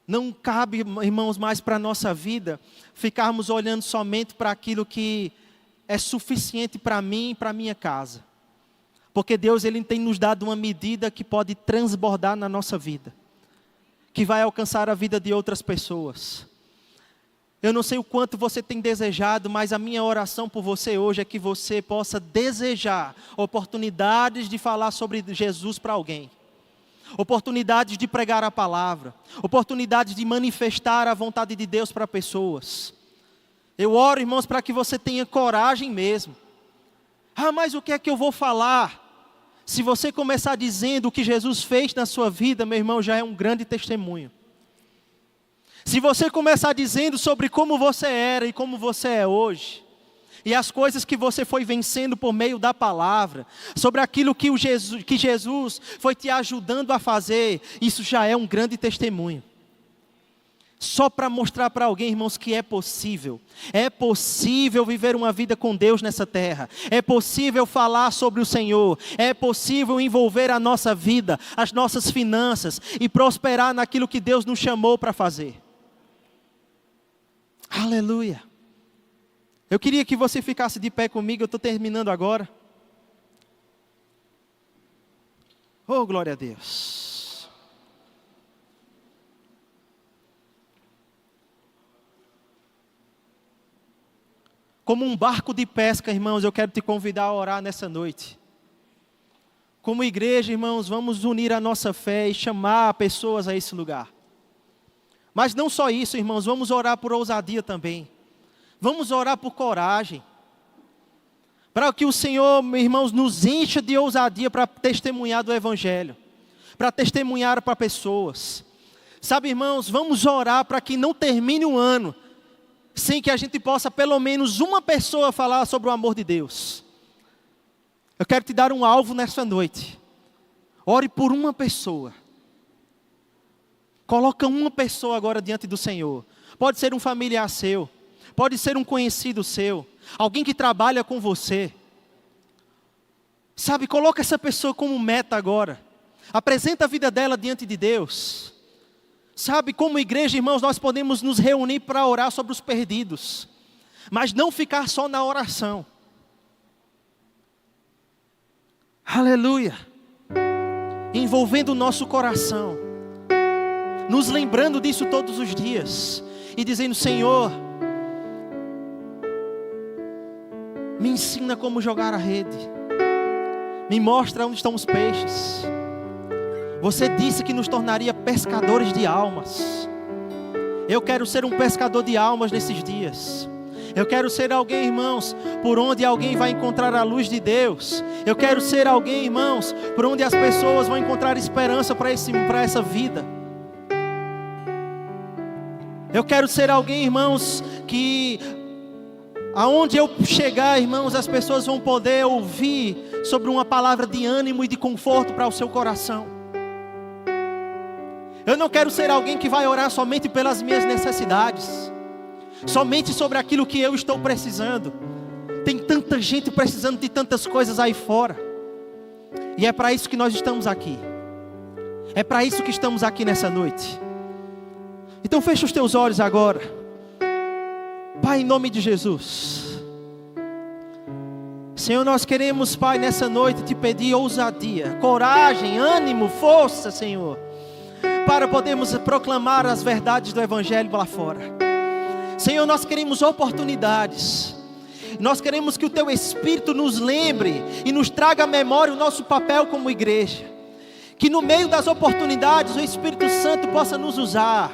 não cabe, irmãos, mais para a nossa vida, ficarmos olhando somente para aquilo que é suficiente para mim e para a minha casa. Porque Deus, Ele tem nos dado uma medida que pode transbordar na nossa vida, que vai alcançar a vida de outras pessoas. Eu não sei o quanto você tem desejado, mas a minha oração por você hoje é que você possa desejar oportunidades de falar sobre Jesus para alguém. Oportunidades de pregar a palavra. Oportunidades de manifestar a vontade de Deus para pessoas. Eu oro, irmãos, para que você tenha coragem mesmo. Mas o que é que eu vou falar? Se você começar dizendo o que Jesus fez na sua vida, meu irmão, já é um grande testemunho. Se você começar dizendo sobre como você era e como você é hoje, e as coisas que você foi vencendo por meio da palavra, sobre aquilo que Jesus foi te ajudando a fazer, isso já é um grande testemunho. Só para mostrar para alguém, irmãos, que é possível viver uma vida com Deus nessa terra, é possível falar sobre o Senhor, é possível envolver a nossa vida, as nossas finanças e prosperar naquilo que Deus nos chamou para fazer. Aleluia. Eu queria que você ficasse de pé comigo, eu estou terminando agora. Oh, glória a Deus. Como um barco de pesca, irmãos, eu quero te convidar a orar nessa noite. Como igreja, irmãos, vamos unir a nossa fé e chamar pessoas a esse lugar. Mas não só isso, irmãos, vamos orar por ousadia também. Vamos orar por coragem. Para que o Senhor, irmãos, nos encha de ousadia para testemunhar do Evangelho. Para testemunhar para pessoas. Sabe, irmãos, vamos orar para que não termine o ano sem que a gente possa pelo menos uma pessoa falar sobre o amor de Deus. Eu quero te dar um alvo nessa noite. Ore por uma pessoa. Coloca uma pessoa agora diante do Senhor. Pode ser um familiar seu. Pode ser um conhecido seu. Alguém que trabalha com você. Sabe, coloca essa pessoa como meta agora. Apresenta a vida dela diante de Deus. Sabe, como igreja, irmãos, nós podemos nos reunir para orar sobre os perdidos. Mas não ficar só na oração. Aleluia. Envolvendo o nosso coração. Nos lembrando disso todos os dias. E dizendo, Senhor, me ensina como jogar a rede. Me mostra onde estão os peixes. Você disse que nos tornaria pescadores de almas. Eu quero ser um pescador de almas nesses dias. Eu quero ser alguém, irmãos, por onde alguém vai encontrar a luz de Deus. Eu quero ser alguém, irmãos, por onde as pessoas vão encontrar esperança para essa vida. Eu quero ser alguém, irmãos, que aonde eu chegar, irmãos, as pessoas vão poder ouvir sobre uma palavra de ânimo e de conforto para o seu coração. Eu não quero ser alguém que vai orar somente pelas minhas necessidades, somente sobre aquilo que eu estou precisando. Tem tanta gente precisando de tantas coisas aí fora, e é para isso que nós estamos aqui. É para isso que estamos aqui nessa noite. Então fecha os teus olhos agora. Pai, em nome de Jesus, Senhor, nós queremos, Pai, nessa noite te pedir ousadia, coragem, ânimo, força, Senhor, para podermos proclamar as verdades do Evangelho lá fora. Senhor, nós queremos oportunidades. Nós queremos que o Teu Espírito nos lembre e nos traga à memória o nosso papel como igreja. Que no meio das oportunidades o Espírito Santo possa nos usar.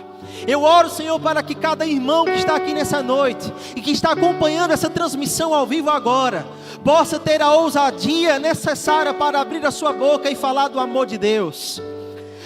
Eu oro, Senhor, para que cada irmão que está aqui nessa noite e que está acompanhando essa transmissão ao vivo agora, possa ter a ousadia necessária para abrir a sua boca e falar do amor de Deus.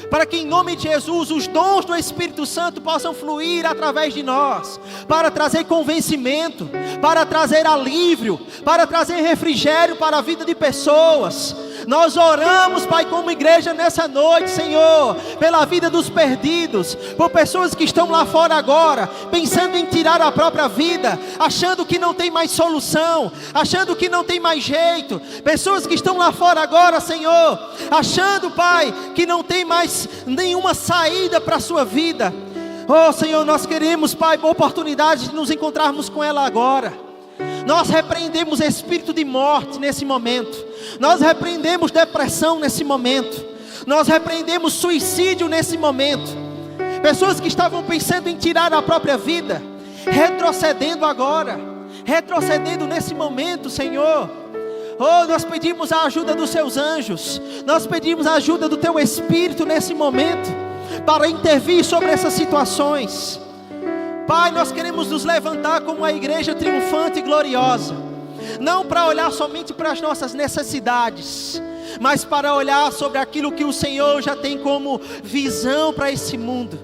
Para que em nome de Jesus os dons do Espírito Santo possam fluir através de nós, para trazer convencimento, para trazer alívio, para trazer refrigério para a vida de pessoas. Nós oramos, Pai, como igreja nessa noite, Senhor, pela vida dos perdidos, por pessoas que estão lá fora agora, pensando em tirar a própria vida, achando que não tem mais solução, achando que não tem mais jeito. Pessoas que estão lá fora agora, Senhor, achando, Pai, que não tem mais nenhuma saída para a sua vida. Oh, Senhor, nós queremos, Pai, a oportunidade de nos encontrarmos com ela agora. Nós repreendemos espírito de morte nesse momento. Nós repreendemos depressão nesse momento. Nós repreendemos suicídio nesse momento. Pessoas que estavam pensando em tirar a própria vida, retrocedendo agora, retrocedendo nesse momento, Senhor. Oh, nós pedimos a ajuda dos Seus anjos. Nós pedimos a ajuda do Teu Espírito nesse momento, para intervir sobre essas situações. Pai, nós queremos nos levantar como uma igreja triunfante e gloriosa, não para olhar somente para as nossas necessidades, mas para olhar sobre aquilo que o Senhor já tem como visão para esse mundo.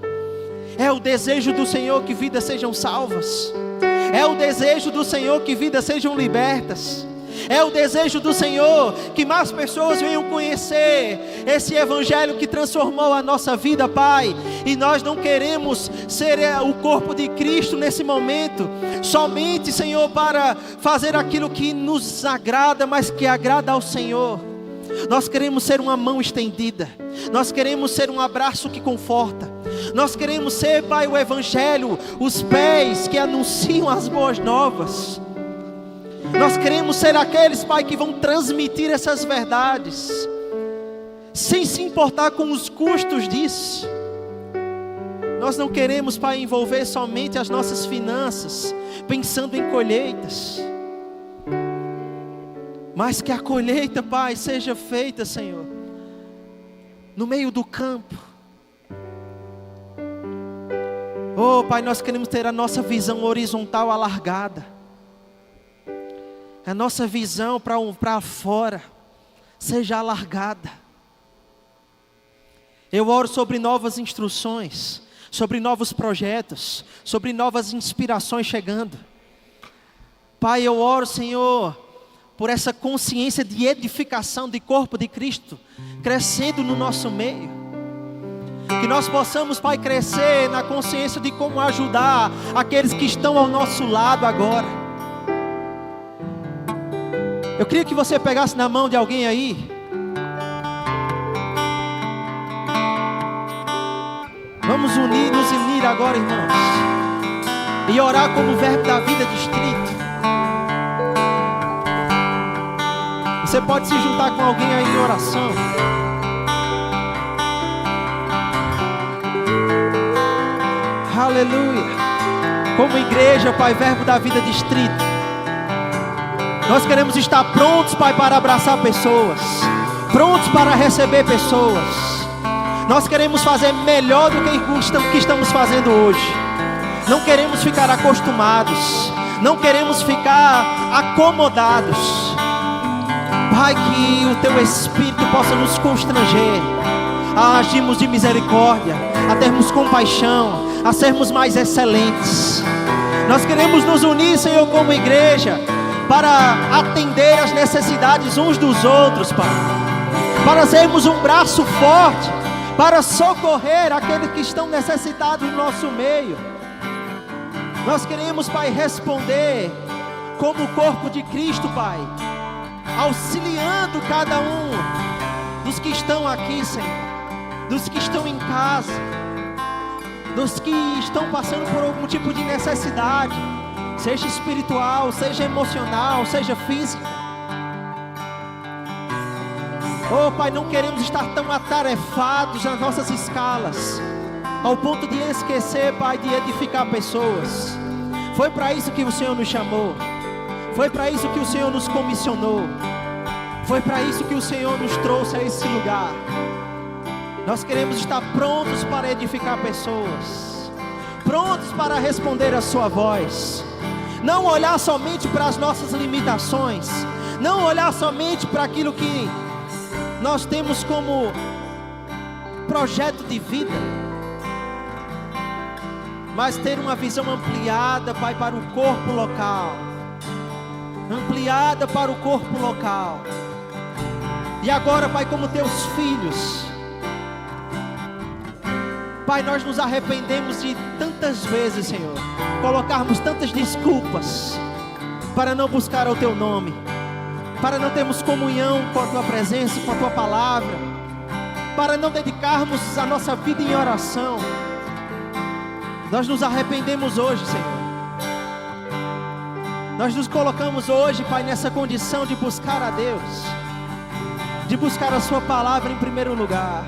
É o desejo do Senhor que vidas sejam salvas, é o desejo do Senhor que vidas sejam libertas, é o desejo do Senhor que mais pessoas venham conhecer esse Evangelho que transformou a nossa vida, Pai. E nós não queremos ser o corpo de Cristo nesse momento, somente, Senhor, para fazer aquilo que nos agrada, mas que agrada ao Senhor. Nós queremos ser uma mão estendida, nós queremos ser um abraço que conforta, nós queremos ser, Pai, o Evangelho, os pés que anunciam as boas novas. Nós queremos ser aqueles, Pai, que vão transmitir essas verdades, sem se importar com os custos disso. Nós não queremos, Pai, envolver somente as nossas finanças, pensando em colheitas, mas que a colheita, Pai, seja feita, Senhor, no meio do campo. Oh, Pai, nós queremos ter a nossa visão horizontal alargada. A nossa visão para fora seja alargada. Eu oro sobre novas instruções, sobre novos projetos, sobre novas inspirações chegando. Pai, eu oro, Senhor, por essa consciência de edificação do corpo de Cristo crescendo no nosso meio. Que nós possamos, Pai, crescer na consciência de como ajudar aqueles que estão ao nosso lado agora. Eu queria que você pegasse na mão de alguém aí. Vamos nos unir agora, irmãos, e orar como verbo da vida distrito. Você pode se juntar com alguém aí em oração. Aleluia. Como igreja, Pai, verbo da vida distrito, nós queremos estar prontos, Pai, para abraçar pessoas, prontos para receber pessoas. Nós queremos fazer melhor do que estamos fazendo hoje. Não queremos ficar acostumados, não queremos ficar acomodados. Pai, que o Teu Espírito possa nos constranger a agirmos de misericórdia, a termos compaixão, a sermos mais excelentes. Nós queremos nos unir, Senhor, como igreja, para atender as necessidades uns dos outros, Pai. Para sermos um braço forte, para socorrer aqueles que estão necessitados no nosso meio. Nós queremos, Pai, responder como o corpo de Cristo, Pai, auxiliando cada um dos que estão aqui, Senhor, dos que estão em casa, dos que estão passando por algum tipo de necessidade, seja espiritual, seja emocional, seja física. Oh, Pai, não queremos estar tão atarefados nas nossas escalas, ao ponto de esquecer, Pai, de edificar pessoas. Foi para isso que o Senhor nos chamou. Foi para isso que o Senhor nos comissionou. Foi para isso que o Senhor nos trouxe a esse lugar. Nós queremos estar prontos para edificar pessoas, prontos para responder a sua voz. Não olhar somente para as nossas limitações, não olhar somente para aquilo que nós temos como projeto de vida, mas ter uma visão ampliada, Pai, para o corpo local. Ampliada para o corpo local. E agora, Pai, como teus filhos, Pai, nós nos arrependemos de tantas vezes, Senhor, colocarmos tantas desculpas para não buscar o Teu nome, para não termos comunhão com a Tua presença, com a Tua palavra, para não dedicarmos a nossa vida em oração. Nós nos arrependemos hoje, Senhor. Nós nos colocamos hoje, Pai, nessa condição de buscar a Deus, de buscar a Sua palavra em primeiro lugar.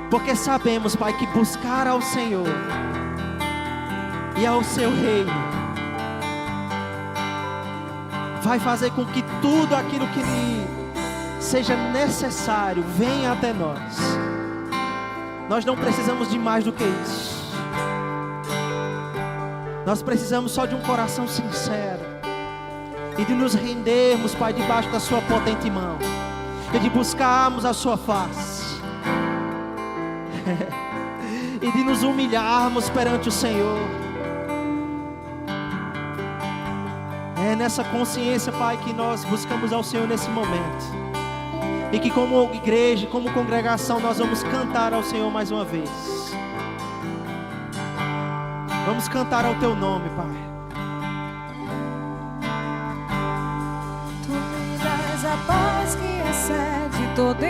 Porque sabemos, Pai, que buscar ao Senhor e ao Seu reino vai fazer com que tudo aquilo que lhe seja necessário venha até nós. Nós não precisamos de mais do que isso. Nós precisamos só de um coração sincero e de nos rendermos, Pai, debaixo da Sua potente mão e de buscarmos a Sua face e de nos humilharmos perante o Senhor. É nessa consciência, Pai, que nós buscamos ao Senhor nesse momento, e que como igreja, como congregação, nós vamos cantar ao Senhor mais uma vez. Vamos cantar ao Teu nome, Pai. Tu me dás a paz que excede todo